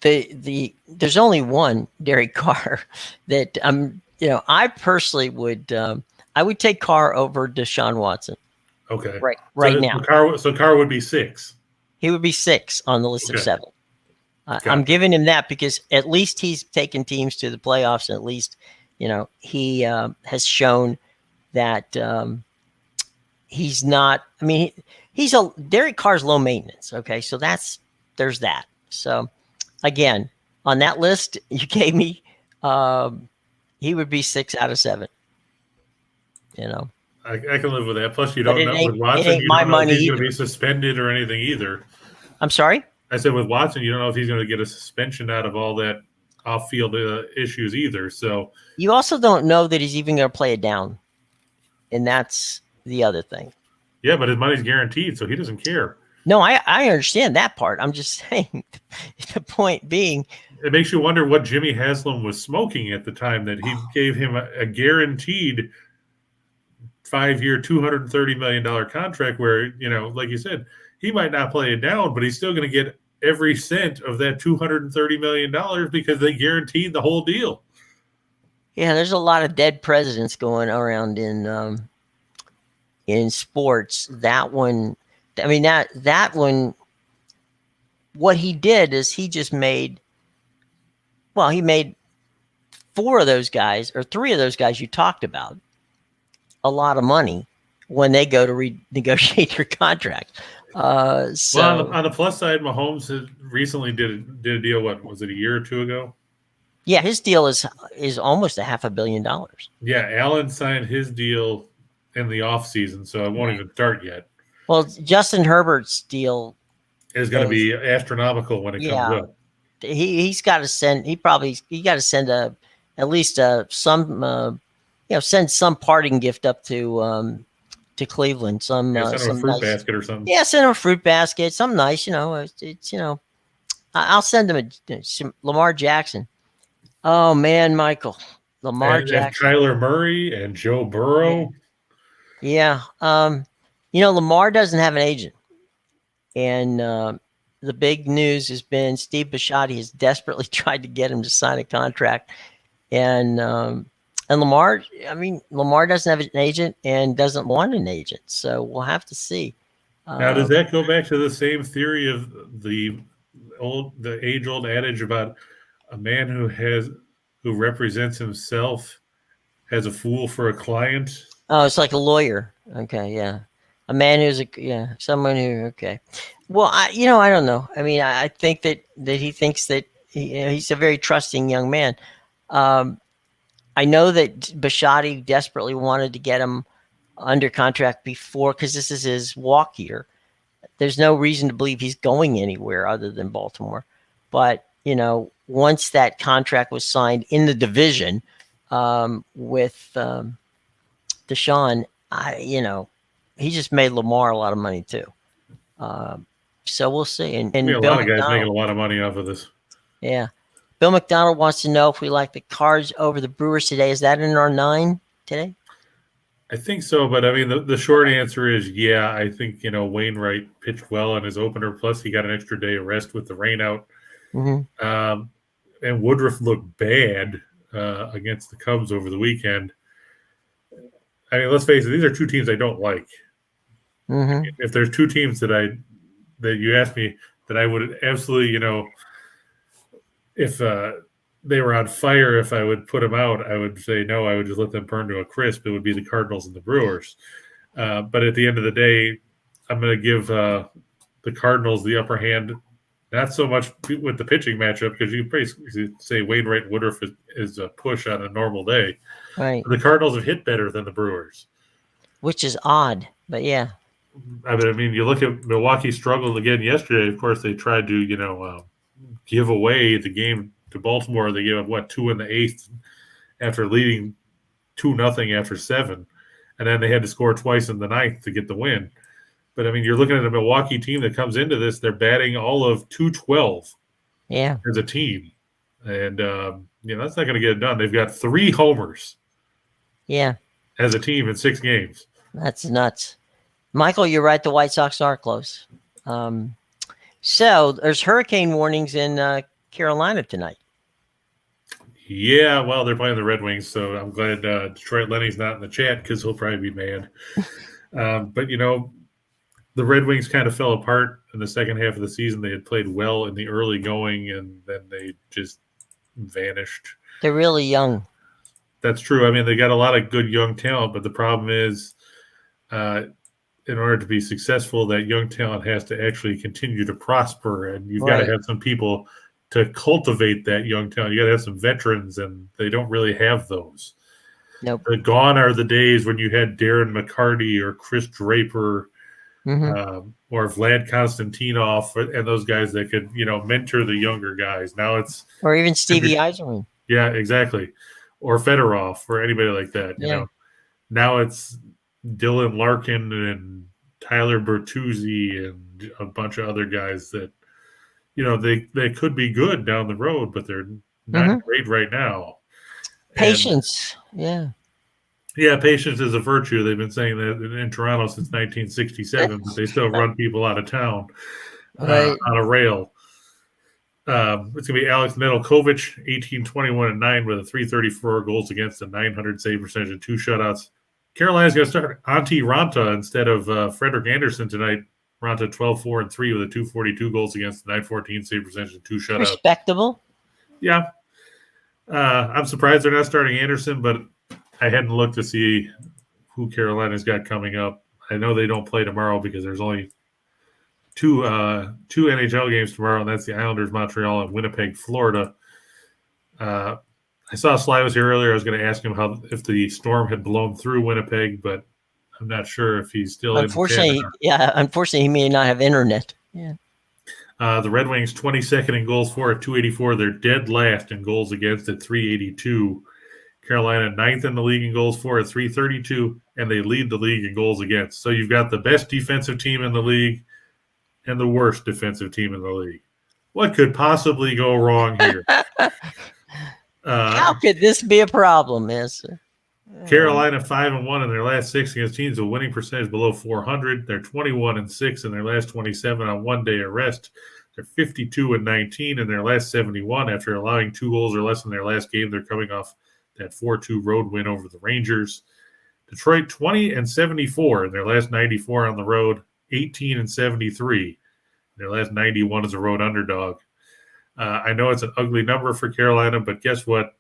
there's only one, Derek Carr, that I personally would I would take Carr over Deshaun Watson. Okay, right now. So Carr would be 6. He would be 6 on the list of 7. I'm giving him that because at least he's taken teams to the playoffs, and at least he has shown that he's not. I mean, Derek Carr's low maintenance. Okay, so there's that. So again, on that list you gave me, he would be 6 out of 7. I can live with that. Plus, you don't know with Watson, you don't know if he's going to be suspended or anything either. I'm sorry? I said with Watson, you don't know if he's going to get a suspension out of all that off-field issues either. So you also don't know that he's even going to play it down, and that's the other thing. Yeah, but his money's guaranteed, so he doesn't care. No, I understand that part. I'm just saying, the point being, it makes you wonder what Jimmy Haslam was smoking at the time that he gave him a guaranteed 5-year, $230 million contract where, like you said, he might not play it down, but he's still going to get every cent of that $230 million because they guaranteed the whole deal. Yeah, there's a lot of dead presidents going around in sports. That one, I mean, that one, what he did is he just made 4 of those guys or 3 of those guys you talked about a lot of money when they go to renegotiate their contract. Well, on the plus side, Mahomes recently did a deal. What was it, a year or 2 ago? Yeah, his deal is almost $500 million. Yeah, Allen signed his deal in the offseason, so it won't even start yet. Well, Justin Herbert's deal is going to be astronomical when it comes up. He's got to send. He got to send at least some send some parting gift up to Cleveland. Send him a fruit basket or something. Yeah, send him a fruit basket. Something nice. It's I'll send him some Lamar Jackson. Oh man, Michael, Lamar Jackson, and Kyler Murray, and Joe Burrow. Yeah. Lamar doesn't have an agent, and the big news has been Steve Bisciotti has desperately tried to get him to sign a contract, and Lamar. I mean, Lamar doesn't have an agent and doesn't want an agent, so we'll have to see. Now, does that go back to the same theory of the age-old adage about a man who represents himself as a fool for a client? Oh, it's like a lawyer. Okay, yeah. A man who's someone who, okay. Well, I don't know. I mean, I think that he thinks that he's a very trusting young man. I know that Bisciotti desperately wanted to get him under contract before, because this is his walk year. There's no reason to believe he's going anywhere other than Baltimore. But, once that contract was signed in the division with Deshaun, he just made Lamar a lot of money too. So we'll see. And a lot of guys making a lot of money off of this. Yeah. Bill McDonald wants to know if we like the Cards over the Brewers today. Is that in our 9 today? I think so, but I mean, the short answer is yeah. I think, Wainwright pitched well on his opener. Plus, he got an extra day of rest with the rain out. Mm-hmm. And Woodruff looked bad against the Cubs over the weekend. I mean, let's face it; these are 2 teams I don't like. Mm-hmm. If there's 2 teams that you asked me that I would absolutely, if they were on fire, if I would put them out, I would say no. I would just let them burn to a crisp. It would be the Cardinals and the Brewers. But at the end of the day, I'm going to give the Cardinals the upper hand. Not so much with the pitching matchup, because you basically say Wainwright Woodruff is a push on a normal day. Right. The Cardinals have hit better than the Brewers, which is odd, but yeah. I mean, you look at Milwaukee struggled again yesterday. Of course, they tried to give away the game to Baltimore. They gave up 2 in the 8th after leading 2-0 after 7, and then they had to score twice in the 9th to get the win. But, I mean, you're looking at a Milwaukee team that comes into this, they're batting all of .212 as a team. And, that's not going to get it done. They've got 3 homers as a team in 6 games. That's nuts. Michael, you're right. The White Sox are close. So there's hurricane warnings in Carolina tonight. Yeah, well, they're playing the Red Wings, so I'm glad Detroit Lenny's not in the chat because he'll probably be mad. But, the Red Wings kind of fell apart in the second half of the season. They had played well in the early going, and then they just vanished. They're really young. That's true. I mean, they got a lot of good young talent, but the problem is in order to be successful, that young talent has to actually continue to prosper, and you've got to have some people to cultivate that young talent. You got to have some veterans, and they don't really have those. Nope. Gone are the days when you had Darren McCarty or Chris Draper or Vlad Konstantinov and those guys that could, mentor the younger guys. Now it's or even Stevie Eiserman. Yeah, exactly. Or Fedorov or anybody like that. You know, now it's Dylan Larkin and Tyler Bertuzzi and a bunch of other guys that, they could be good down the road, but they're not great right now. Patience. Yeah, patience is a virtue. They've been saying that in Toronto since 1967, but they still run people out of town on a rail. It's going to be Alex Nedeljkovic, 18, 21, and 9 with a 334 goals against, a 900 save percentage and 2 shutouts. Carolina's going to start Antti Ranta instead of Frederick Anderson tonight. Ranta 12, 4, and 3 with a 242 goals against, 914 save percentage and 2 shutouts. Respectable. Yeah. I'm surprised they're not starting Anderson, but I hadn't looked to see who Carolina's got coming up. I know they don't play tomorrow because there's only two NHL games tomorrow, and that's the Islanders, Montreal, and Winnipeg, Florida. I saw Sly was here earlier. I was going to ask him if the storm had blown through Winnipeg, but I'm not sure if he's still unfortunately, unfortunately, he may not have internet. Yeah. The Red Wings 22nd in goals for at 284. They're dead last in goals against at 382. Carolina 9th in the league in goals for at 332, and they lead the league in goals against. So you've got the best defensive team in the league and the worst defensive team in the league. What could possibly go wrong here? How could this be a problem, mister? Carolina 5-1 in their last 6 against teams with winning percentage below 400. They're 21-6 in their last 27 on one-day arrest. They're 52-19 in their last 71 after allowing 2 goals or less in their last game. They're coming off that 4-2 road win over the Rangers. Detroit 20-74 in their last 94 on the road. 18-73 in their last 91 as a road underdog. I know it's an ugly number for Carolina, but guess what?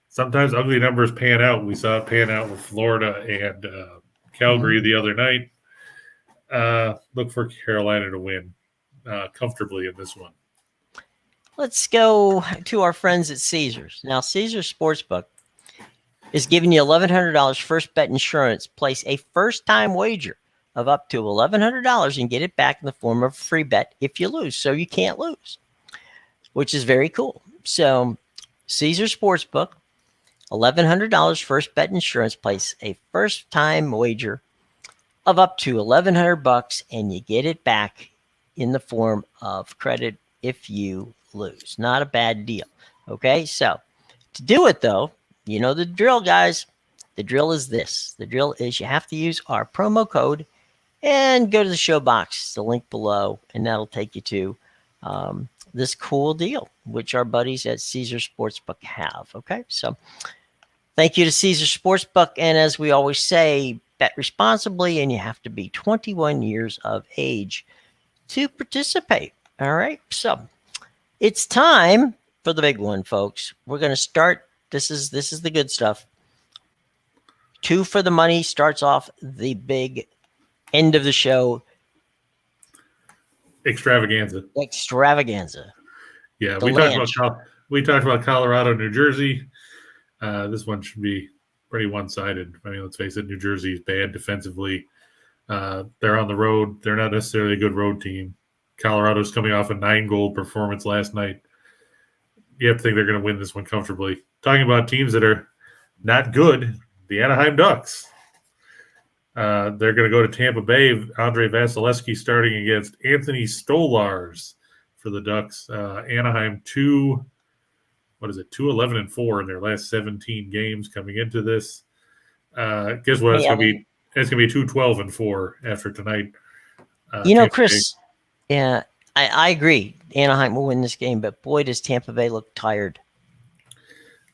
Sometimes ugly numbers pan out. We saw it pan out with Florida and Calgary the other night. Look for Carolina to win comfortably in this one. Let's go to our friends at Caesars. Now, Caesars Sportsbook is giving you $1,100 first bet insurance. Place a first-time wager of up to $1,100 and get it back in the form of a free bet if you lose. So you can't lose, which is very cool. So Caesars Sportsbook, $1,100 first bet insurance. Place a first-time wager of up to $1,100 and you get it back in the form of credit if you lose. Not a bad deal. Okay, so to do it, though, you know the drill, guys. The drill is this. The drill is you have to use our promo code and go to the show box, the link below, and that'll take you to this cool deal, which our buddies at Caesar Sportsbook have. Okay, so thank you to Caesar Sportsbook. And as we always say, bet responsibly, and you have to be 21 years of age to participate. All right, so it's time for the big one, folks. We're going to start. This is the good stuff. 2 for the money starts off the big end of the show extravaganza. Yeah, The we talked about Colorado, New Jersey. This one should be pretty one-sided. I mean, let's face it, New Jersey's bad defensively. They're on the road. They're not necessarily a good road team. Colorado's coming off a 9-goal performance last night. You have to think they're going to win this one comfortably. Talking about teams that are not good, the Anaheim Ducks. They're going to go to Tampa Bay. Andre Vasilevsky starting against Anthony Stolars for the Ducks. Anaheim 2-11-4 in their last 17 games coming into this. Guess what? It's going to be 2-12-4 after tonight. Chris. Bay. Yeah, I agree. Anaheim will win this game, but boy, does Tampa Bay look tired.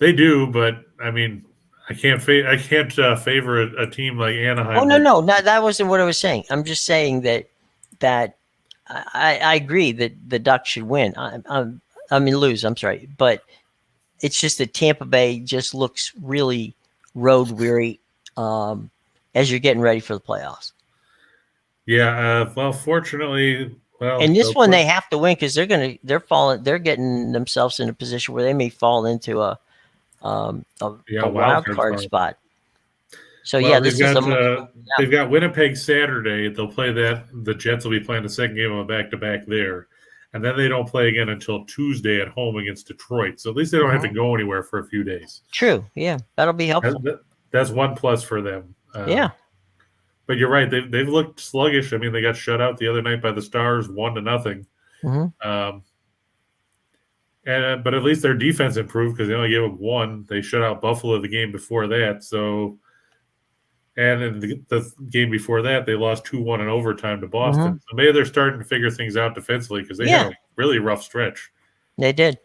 They do, but I mean, I can't favor a team like Anaheim. Oh no, that wasn't what I was saying. I'm just saying that I agree that the Ducks should win. Lose. I'm sorry, but it's just that Tampa Bay just looks really road weary as you're getting ready for the playoffs. Yeah. Well, fortunately. And this one they have to win because they're getting themselves in a position where they may fall into a wild card spot. So they've got Winnipeg Saturday. They'll play that. The Jets will be playing the second game of a back-to-back there, and then they don't play again until Tuesday at home against Detroit. So at least they don't have to go anywhere for a few days. True. Yeah, that'll be helpful. That's one plus for them. Yeah. But you're right. They've looked sluggish. I mean, they got shut out the other night by the Stars, 1-0. Mm-hmm. But at least their defense improved because they only gave up 1. They shut out Buffalo the game before that. So, and in the game before that, they lost 2-1 in overtime to Boston. Mm-hmm. So maybe they're starting to figure things out defensively because they had a really rough stretch. They did,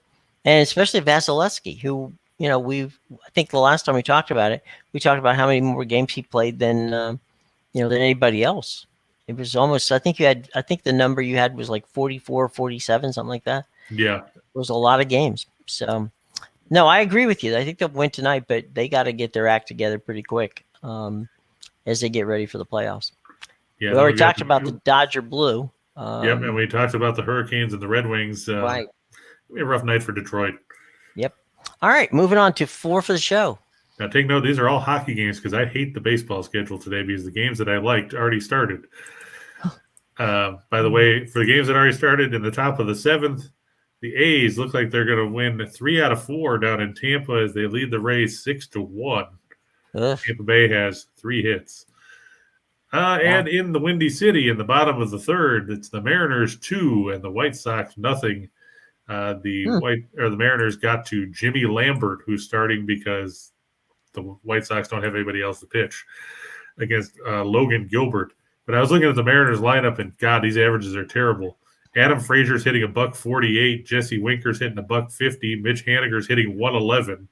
and especially Vasilevsky, who I think the last time we talked about it, we talked about how many more games he played than anybody else. It was almost, I think the number you had was like 44, 47, something like that. Yeah. It was a lot of games. So, no, I agree with you. I think they'll win tonight, but they got to get their act together pretty quick as they get ready for the playoffs. Yeah, we already talked about the Dodger Blue. Yep, and we talked about the Hurricanes and the Red Wings. Right. It'll be a rough night for Detroit. Yep. All right, moving on to 4 for the show. Now, take note, these are all hockey games because I hate the baseball schedule today because the games that I liked already started. By the way, for the games that already started in the top of the 7th, the A's look like they're going to win 3 out of 4 down in Tampa as they lead the Rays 6-1. Tampa Bay has 3 hits. And in the Windy City, in the bottom of the 3rd, it's the Mariners 2 and the White Sox nothing. The Mariners got to Jimmy Lambert, who's starting because the White Sox don't have anybody else to pitch against Logan Gilbert. But I was looking at the Mariners lineup, and God, these averages are terrible. Adam Frazier's hitting $148. Jesse Winker's hitting $150. Mitch Haniger's hitting 111.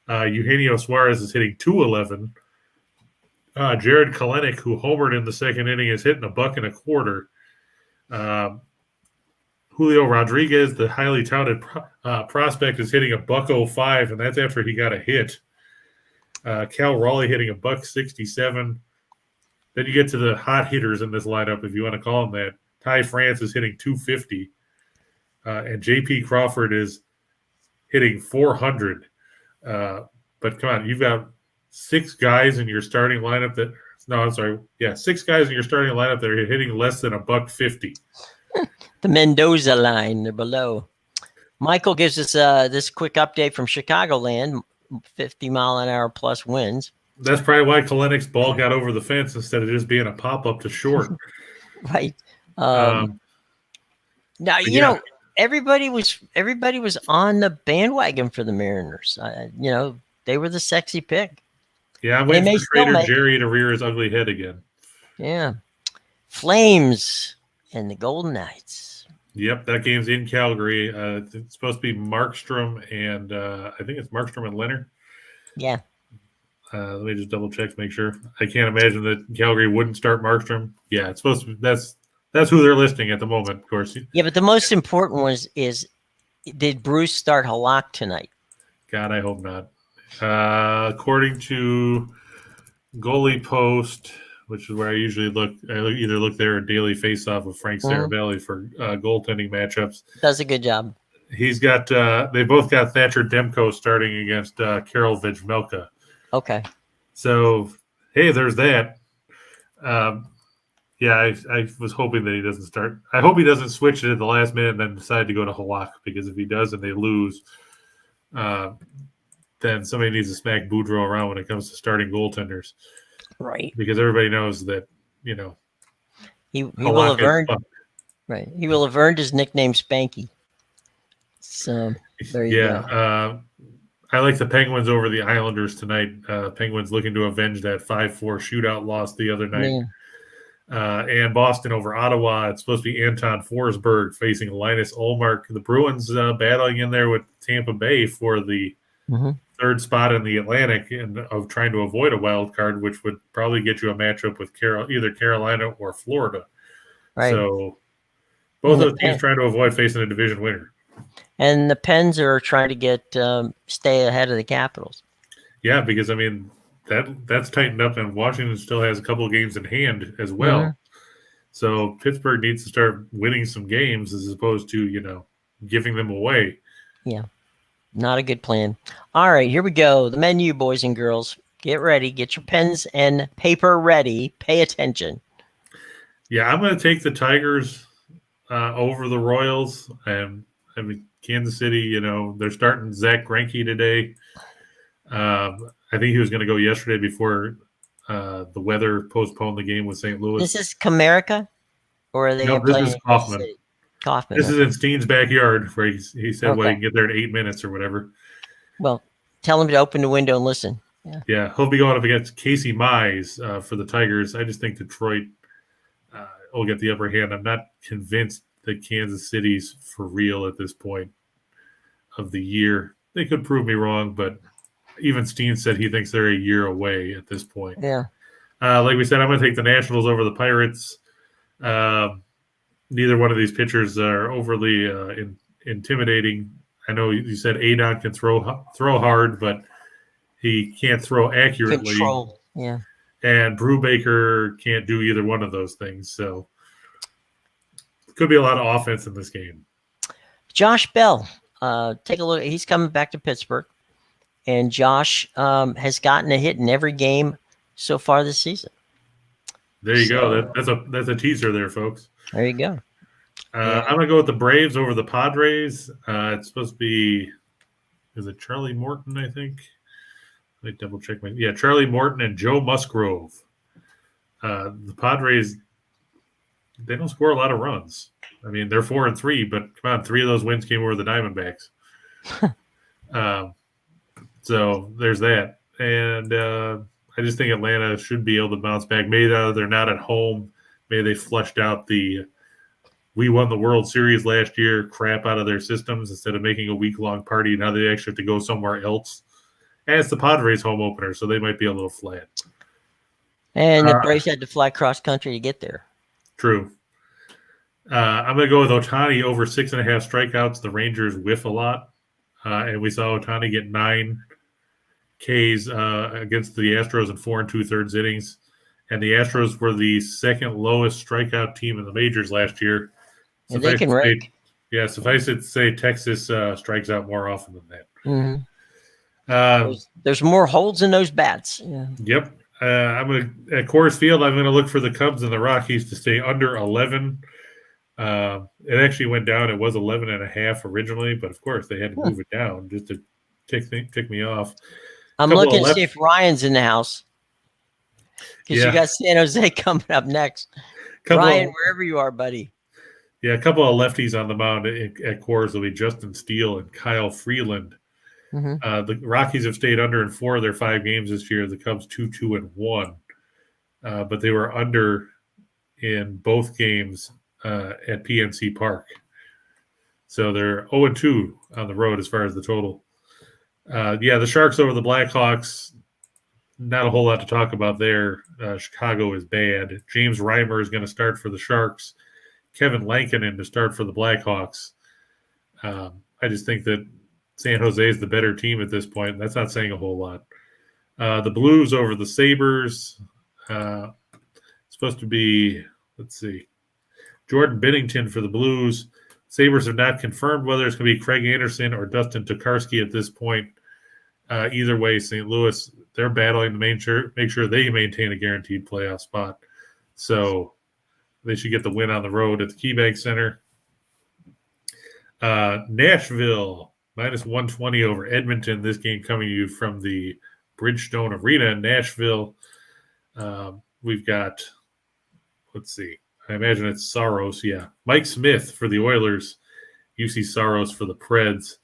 Eugenio Suarez is hitting 211. Jared Kelenic, who homered in the second inning, is hitting $1.25. Julio Rodriguez, the highly touted prospect, is hitting $1.05, and that's after he got a hit. Cal Raleigh hitting $1.67. Then you get to the hot hitters in this lineup, if you want to call them that. Ty France is hitting $250, and J.P. Crawford is hitting $400. But come on, you've got 6 guys in your starting lineup that – no, I'm sorry. Yeah, 6 guys in your starting lineup that are hitting less than $1.50. The Mendoza line, they're below. Michael gives us this quick update from Chicagoland, 50-mile-an-hour plus winds. That's probably why Kalenic's ball got over the fence instead of just being a pop-up to short. Right. Now, everybody was on the bandwagon for the Mariners. They were the sexy pick. Yeah, I'm waiting for Trader Jerry to rear his ugly head again. Yeah. Flames and the Golden Knights. Yep, that game's in Calgary. It's supposed to be Markstrom and I think it's Markstrom and Leonard. Yeah. Let me just double check to make sure. I can't imagine that Calgary wouldn't start Markstrom. Yeah, it's supposed to be, that's who they're listing at the moment, of course. Yeah, but the most important one is Did Bruce start Halak tonight? God, I hope not. According to Goalie Post, which is where I usually look, I either look there or Daily Faceoff with Frank Sarabelli for goaltending matchups. Does a good job. He's got, they both got Thatcher Demko starting against Karol Vejmelka. Okay. So, hey, there's that. Yeah, I was hoping that he doesn't start. I hope he doesn't switch it at the last minute and then decide to go to Halak, because if he does and they lose, then somebody needs to smack Boudreaux around when it comes to starting goaltenders. Right. Because everybody knows that, you know, he will have earned right. He will have earned his nickname Spanky. So there you go. I like the Penguins over the Islanders tonight. Penguins looking to avenge that 5-4 shootout loss the other night. And Boston over Ottawa. It's supposed to be Anton Forsberg facing Linus Ullmark. The Bruins battling in there with Tampa Bay for the third spot in the Atlantic, and of trying to avoid a wild card, which would probably get you a matchup with either Carolina or Florida. Right. So both of the teams trying to avoid facing a division winner. And the Pens are trying to get stay ahead of the Capitals. Yeah, because I mean that's tightened up, and Washington still has a couple of games in hand as well. So Pittsburgh needs to start winning some games as opposed to, you know, giving them away. Yeah, not a good plan. All right, here we go. The menu, boys and girls. Get ready. Get your pens and paper ready. Pay attention. Yeah, I'm going to take the Tigers over the Royals. And I mean, Kansas City, you know, they're starting Zach Greinke today. I think he was going to go yesterday before the weather postponed the game with St. Louis. This is Comerica? Or are they playing? This is Kaufman. Kaufman. This is in Steen's backyard, where he said, well, you can get there in 8 minutes or whatever. Well, tell him to open the window and listen. Yeah, he'll be going up against Casey Mize for the Tigers. I just think Detroit will get the upper hand. I'm not convinced that Kansas City's for real at this point of the year. They could prove me wrong, but even Steen said he thinks they're a year away at this point. Yeah. Like we said, I'm going to take the Nationals over the Pirates. Neither one of these pitchers are overly intimidating. I know you said Adon can throw hard, but he can't throw accurately. Control, yeah. And Brubaker can't do either one of those things. So could be a lot of offense in this game. Josh Bell, take a look. He's coming back to Pittsburgh. And Josh has gotten a hit in every game so far this season. There you go. That's a teaser there, folks. There you go. I'm going to go with the Braves over the Padres. It's supposed to be, is it Charlie Morton, I think? Let me double check. Charlie Morton and Joe Musgrove. The Padres, they don't score a lot of runs. I mean, they're 4-3, but come on, 3 of those wins came over the Diamondbacks. So there's that. And I just think Atlanta should be able to bounce back. Maybe they're not at home. Maybe they flushed out we won the World Series last year crap out of their systems instead of making a week-long party. Now they actually have to go somewhere else. And it's the Padres home opener, so they might be a little flat. And the Braves had to fly cross-country to get there. True. I'm going to go with Ohtani over 6.5 strikeouts. The Rangers whiff a lot. And we saw Ohtani get 9 Ks against the Astros in 4 2/3 innings. And the Astros were the second lowest strikeout team in the majors last year. And they can rake. Yeah, suffice it to say Texas strikes out more often than that. Mm-hmm. There's more holds in those bats. Yeah. Yep. At Coors Field, I'm going to look for the Cubs and the Rockies to stay under 11. It actually went down. It was 11.5 originally, but of course they had to move it down just to tick me off. I'm looking to see if Ryan's in the house, because you got San Jose coming up next. Ryan, wherever you are, buddy. Yeah, a couple of lefties on the mound at Coors will be Justin Steele and Kyle Freeland. Mm-hmm. The Rockies have stayed under in 4 of their 5 games this year. The Cubs 2-2-1, but they were under in both games at PNC Park. So they're 0-2 on the road as far as the total. The Sharks over the Blackhawks, not a whole lot to talk about there. Chicago is bad. James Reimer is going to start for the Sharks. Kevin Lankinen to start for the Blackhawks. I just think that San Jose is the better team at this point. And that's not saying a whole lot. The Blues over the Sabres. Supposed to be, let's see, Jordan Binnington for the Blues. Sabres have not confirmed whether it's going to be Craig Anderson or Dustin Tokarski at this point. Either way, St. Louis, they're battling to make sure they maintain a guaranteed playoff spot. So they should get the win on the road at the KeyBank Center. Nashville, minus 120 over Edmonton. This game coming to you from the Bridgestone Arena in Nashville. We've got, let's see, I imagine it's Saros. Yeah. Mike Smith for the Oilers. UC Saros for the Preds.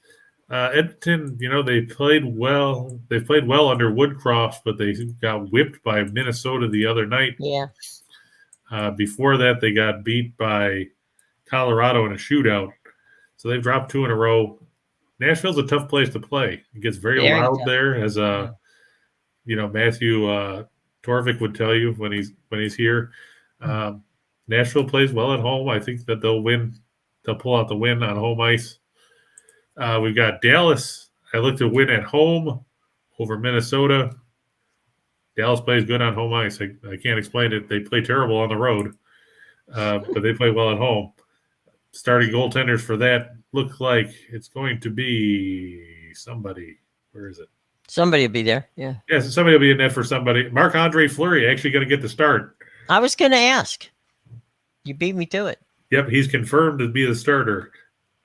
Edmonton, they played well. They played well under Woodcroft, but they got whipped by Minnesota the other night. Yeah. Before that, they got beat by Colorado in a shootout. So they've dropped 2 in a row. Nashville's a tough place to play. It gets very loud there, as Matthew Torvik would tell you when he's here. Nashville plays well at home. I think that they'll win. They'll pull out the win on home ice. We've got Dallas. I looked to win at home over Minnesota. Dallas plays good on home ice. I can't explain it. They play terrible on the road, but they play well at home. Starting goaltenders for that look like it's going to be somebody. Where is it? Somebody will be there. Yeah. Yes, somebody will be in net for somebody. Marc-Andre Fleury actually going to get the start. I was going to ask. You beat me to it. Yep, he's confirmed to be the starter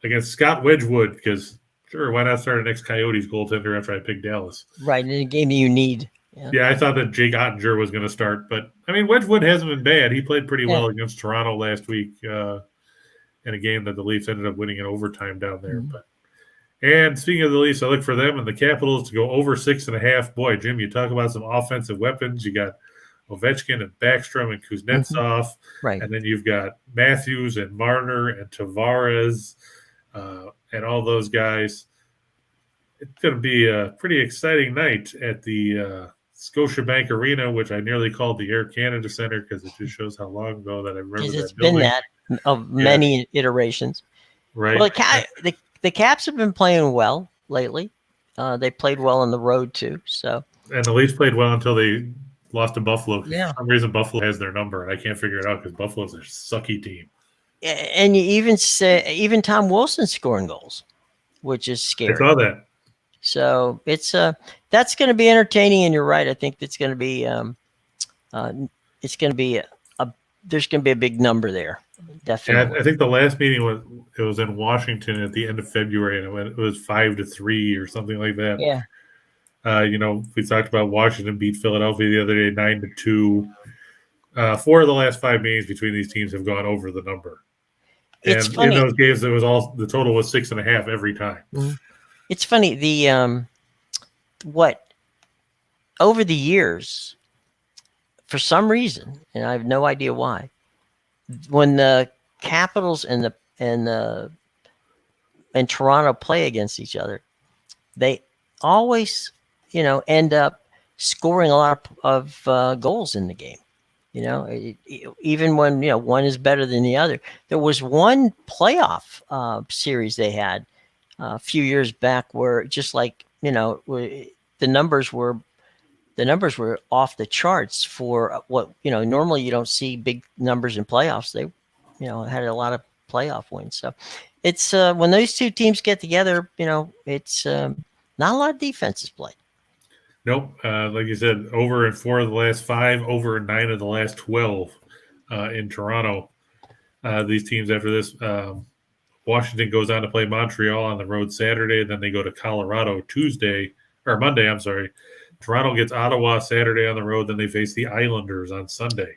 against Scott Wedgwood because, sure, why not start an ex-Coyotes goaltender after I picked Dallas? Right, in a game that you need. Yeah, I thought that Jake Ottinger was going to start. But, Wedgwood hasn't been bad. He played pretty well against Toronto last week in a game that the Leafs ended up winning in overtime down there. Mm-hmm. And speaking of the Leafs, I look for them and the Capitals to go over 6.5. Boy, Jim, you talk about some offensive weapons. You got Ovechkin and Backstrom and Kuznetsov. Mm-hmm. Right. And then you've got Matthews and Marner and Tavares and all those guys. It's going to be a pretty exciting night at the Scotiabank Arena, which I nearly called the Air Canada Center because it just shows how long ago that I remember that it's building. Been that of many iterations. Right. Well, the Caps have been playing well lately. They played well on the road too. So. And the Leafs played well until they lost to Buffalo. Yeah. For some reason, Buffalo has their number, and I can't figure it out because Buffalo's a sucky team. And you even Tom Wilson's scoring goals, which is scary. I saw that. So it's that's going to be entertaining, and you're right. I think it's going to be there's going to be a big number there. Definitely. Yeah, I think the last meeting was in Washington at the end of February, and it was 5-3 or something like that. Yeah. We talked about Washington beat Philadelphia the other day 9-2. 4 of the last 5 meetings between these teams have gone over the number. It's and funny. In those games, the total was 6.5 every time. Mm-hmm. It's funny. Over the years, for some reason, and I have no idea why, when the Capitals and Toronto play against each other, they always, end up scoring a lot of goals in the game. Even when one is better than the other. There was one playoff series they had a few years back where just like the numbers were off the charts for what normally you don't see big numbers in playoffs. They had a lot of playoff wins. So it's when those two teams get together, it's not a lot of defense is played. Nope. Like you said, over in 4 of the last 5, over in 9 of the last 12 in Toronto. These teams after this, Washington goes on to play Montreal on the road Saturday. Then they go to Colorado Monday. I'm sorry. Toronto gets Ottawa Saturday on the road. Then they face the Islanders on Sunday.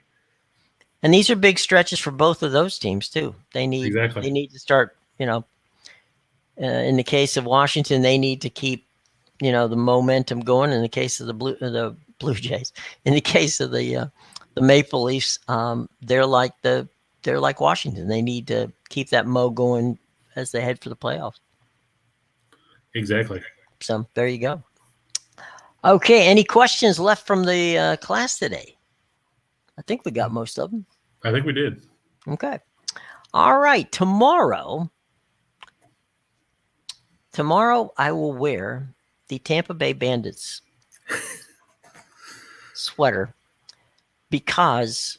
And these are big stretches for both of those teams too. They need to start. In the case of Washington, they need to keep the momentum going. In the case of the Blue Jays, in the case of the Maple Leafs, they're like Washington. They need to keep that mo going as they head for the playoffs. Exactly. So there you go. Okay. Any questions left from the class today? I think we got most of them. I think we did. Okay. All right. Tomorrow, tomorrow I will wear the Tampa Bay Bandits sweater because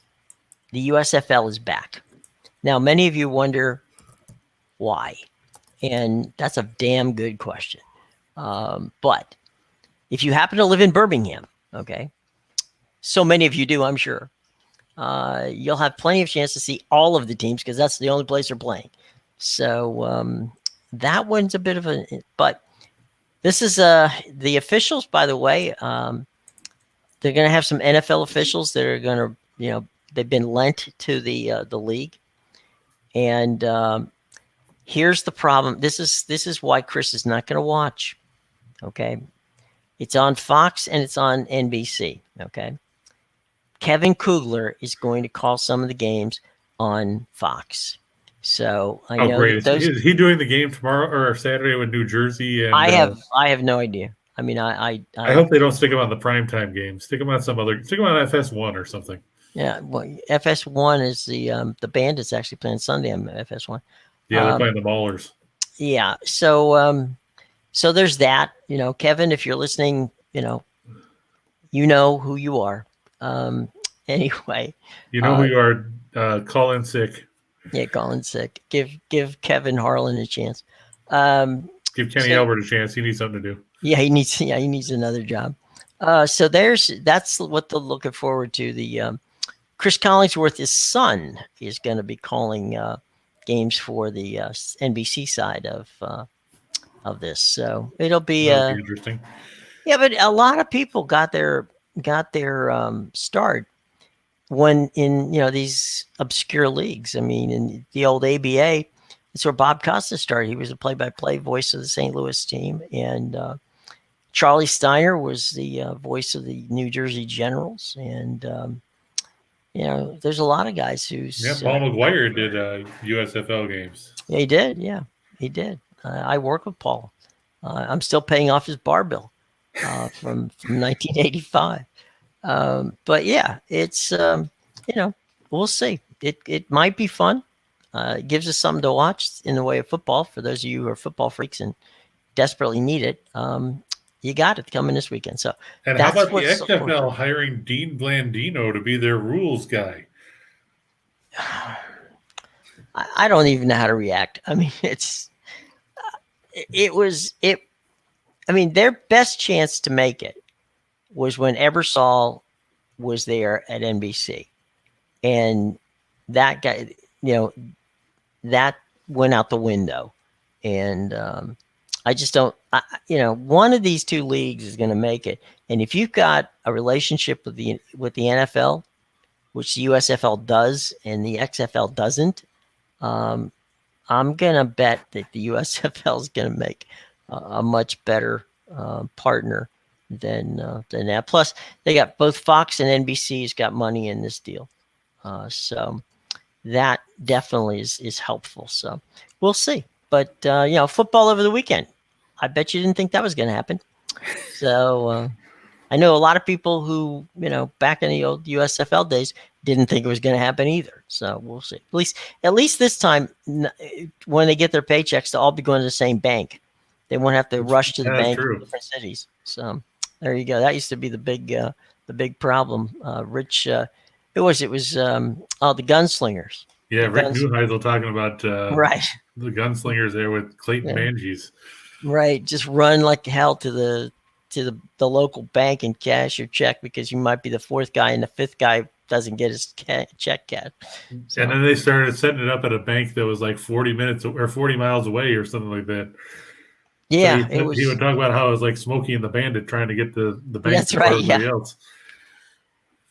the USFL is back. Now, many of you wonder why, and that's a damn good question. But if you happen to live in Birmingham, okay, so many of you do, I'm sure, you'll have plenty of chance to see all of the teams because that's the only place they're playing. So that one's a bit of a, but this is the officials, by the way. They're going to have some NFL officials that are going to, they've been lent to the league, and here's the problem. This is why Chris is not going to watch. Okay, it's on Fox and it's on NBC. Okay, Kevin Kugler is going to call some of the games on Fox. So I know great! Is he doing the game tomorrow or Saturday with New Jersey? And I have no idea. I mean, I hope they don't stick him on the primetime game. Stick him on stick him on FS1 or something. Yeah, well, FS1 is the Bandits actually playing Sunday on FS1. Yeah, they're playing the Maulers. Yeah, so so there's that. Kevin, if you're listening, you know who you are. Anyway, you know who you are. Call in sick. Yeah, call in sick. Give Kevin Harlan a chance. Give Kenny Albert a chance. He needs something to do. Yeah, he needs another job. So that's what they're looking forward to. The Chris Collingsworth, his son, is going to be calling games for the NBC side of this. So it'll be interesting. Yeah, but a lot of people got their start when in these obscure leagues. I mean, in the old ABA, it's where Bob Costa started. He was a play-by-play voice of the St. Louis team, and Charlie Steiner was the voice of the New Jersey Generals, and there's a lot of guys who's. Yeah, Paul McGuire did USFL games. Yeah, he did. Yeah, he did. I work with Paul. I'm still paying off his bar bill from 1985. But yeah, it's we'll see. It might be fun. It gives us something to watch in the way of football for those of you who are football freaks and desperately need it. You got it coming this weekend. So, and how about the XFL hiring Dean Blandino to be their rules guy? I don't even know how to react. I mean, I mean, their best chance to make it was when Ebersol was there at NBC, and that guy, that went out the window, and I just don't. One of these two leagues is going to make it, and if you've got a relationship with the NFL, which the USFL does and the XFL doesn't, I'm gonna bet that the USFL is going to make a much better partner than that. Plus, they got both Fox and NBC's got money in this deal, so that definitely is helpful. So we'll see. But football over the weekend. I bet you didn't think that was going to happen. So I know a lot of people who back in the old USFL days didn't think it was going to happen either. So we'll see. At least this time, when they get their paychecks, they'll all be going to the same bank. They won't have to rush to the bank in different cities. So there you go. That used to be the big problem. Rich, it was the gunslingers. Yeah, Rick Neuheisel talking about right the gunslingers there with Clayton Manges. Right, just run like hell to the local bank and cash your check because you might be the fourth guy and the fifth guy doesn't get his check cashed. So. And then they started setting it up at a bank that was like 40 minutes or 40 miles away or something like that. Yeah, so he would talk about how it was like Smokey and the Bandit trying to get the bank. That's right. Yeah. Else.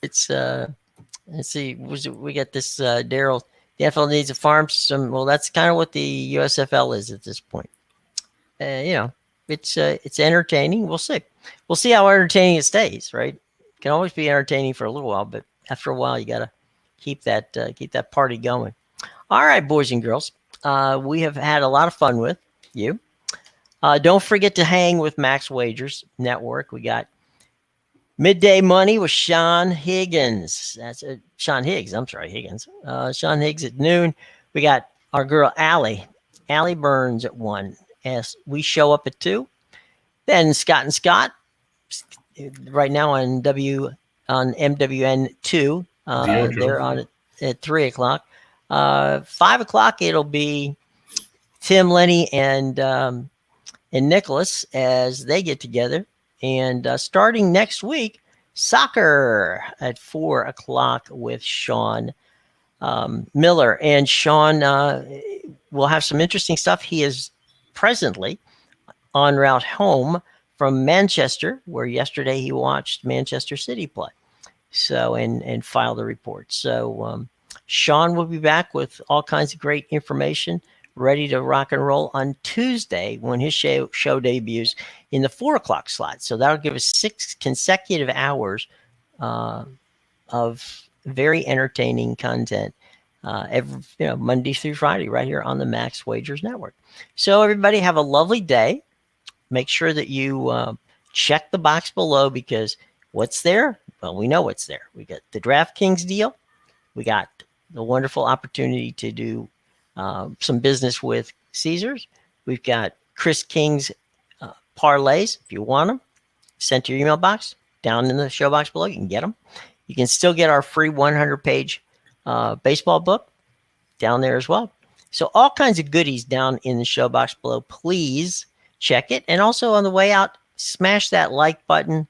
It's let's see, we got this Daryl. The NFL needs a farm system. Well, that's kind of what the USFL is at this point. It's entertaining. We'll see. We'll see how entertaining it stays. Right? It can always be entertaining for a little while, but after a while, you got to keep that party going. All right, boys and girls. We have had a lot of fun with you. Don't forget to hang with Max Wagers Network. We got Midday Money with Sean Higgins. That's Sean Higgs. I'm sorry, Higgins. Sean Higgs at noon. We got our girl Allie Burns at 1. as we show up at 2. Then Scott and Scott, right now on MWN2. They're on at 3 o'clock. 5 o'clock, it'll be Tim, Lenny, and Nicholas as they get together. And starting next week, soccer at 4 o'clock with Sean Miller. And Sean will have some interesting stuff. He is presently en route home from Manchester, where yesterday he watched Manchester City play. So, and filed a report. So, Sean will be back with all kinds of great information, ready to rock and roll on Tuesday when his show debuts in the 4 o'clock slot. So that'll give us 6 consecutive hours of very entertaining content every Monday through Friday right here on the Max Wagers Network. So everybody have a lovely day. Make sure that you check the box below, because what's there? Well, we know what's there. We got the DraftKings deal. We got the wonderful opportunity to do some business with Caesars. We've got Chris King's parlays. If you want them, send to your email box down in the show box below. You can get them. You can still get our free 100-page baseball book down there as well. So all kinds of goodies down in the show box below. Please check it. And also on the way out, smash that like button,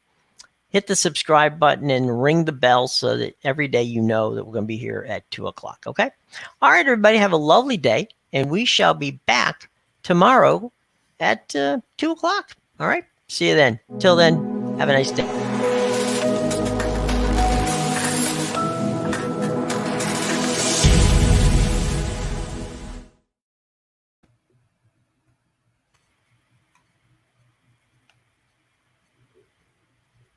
hit the subscribe button, and ring the bell so that every day you know that we're going to be here at 2 o'clock. Okay? All right, everybody, have a lovely day, and we shall be back tomorrow at 2 o'clock. All right? See you then. Till then, have a nice day.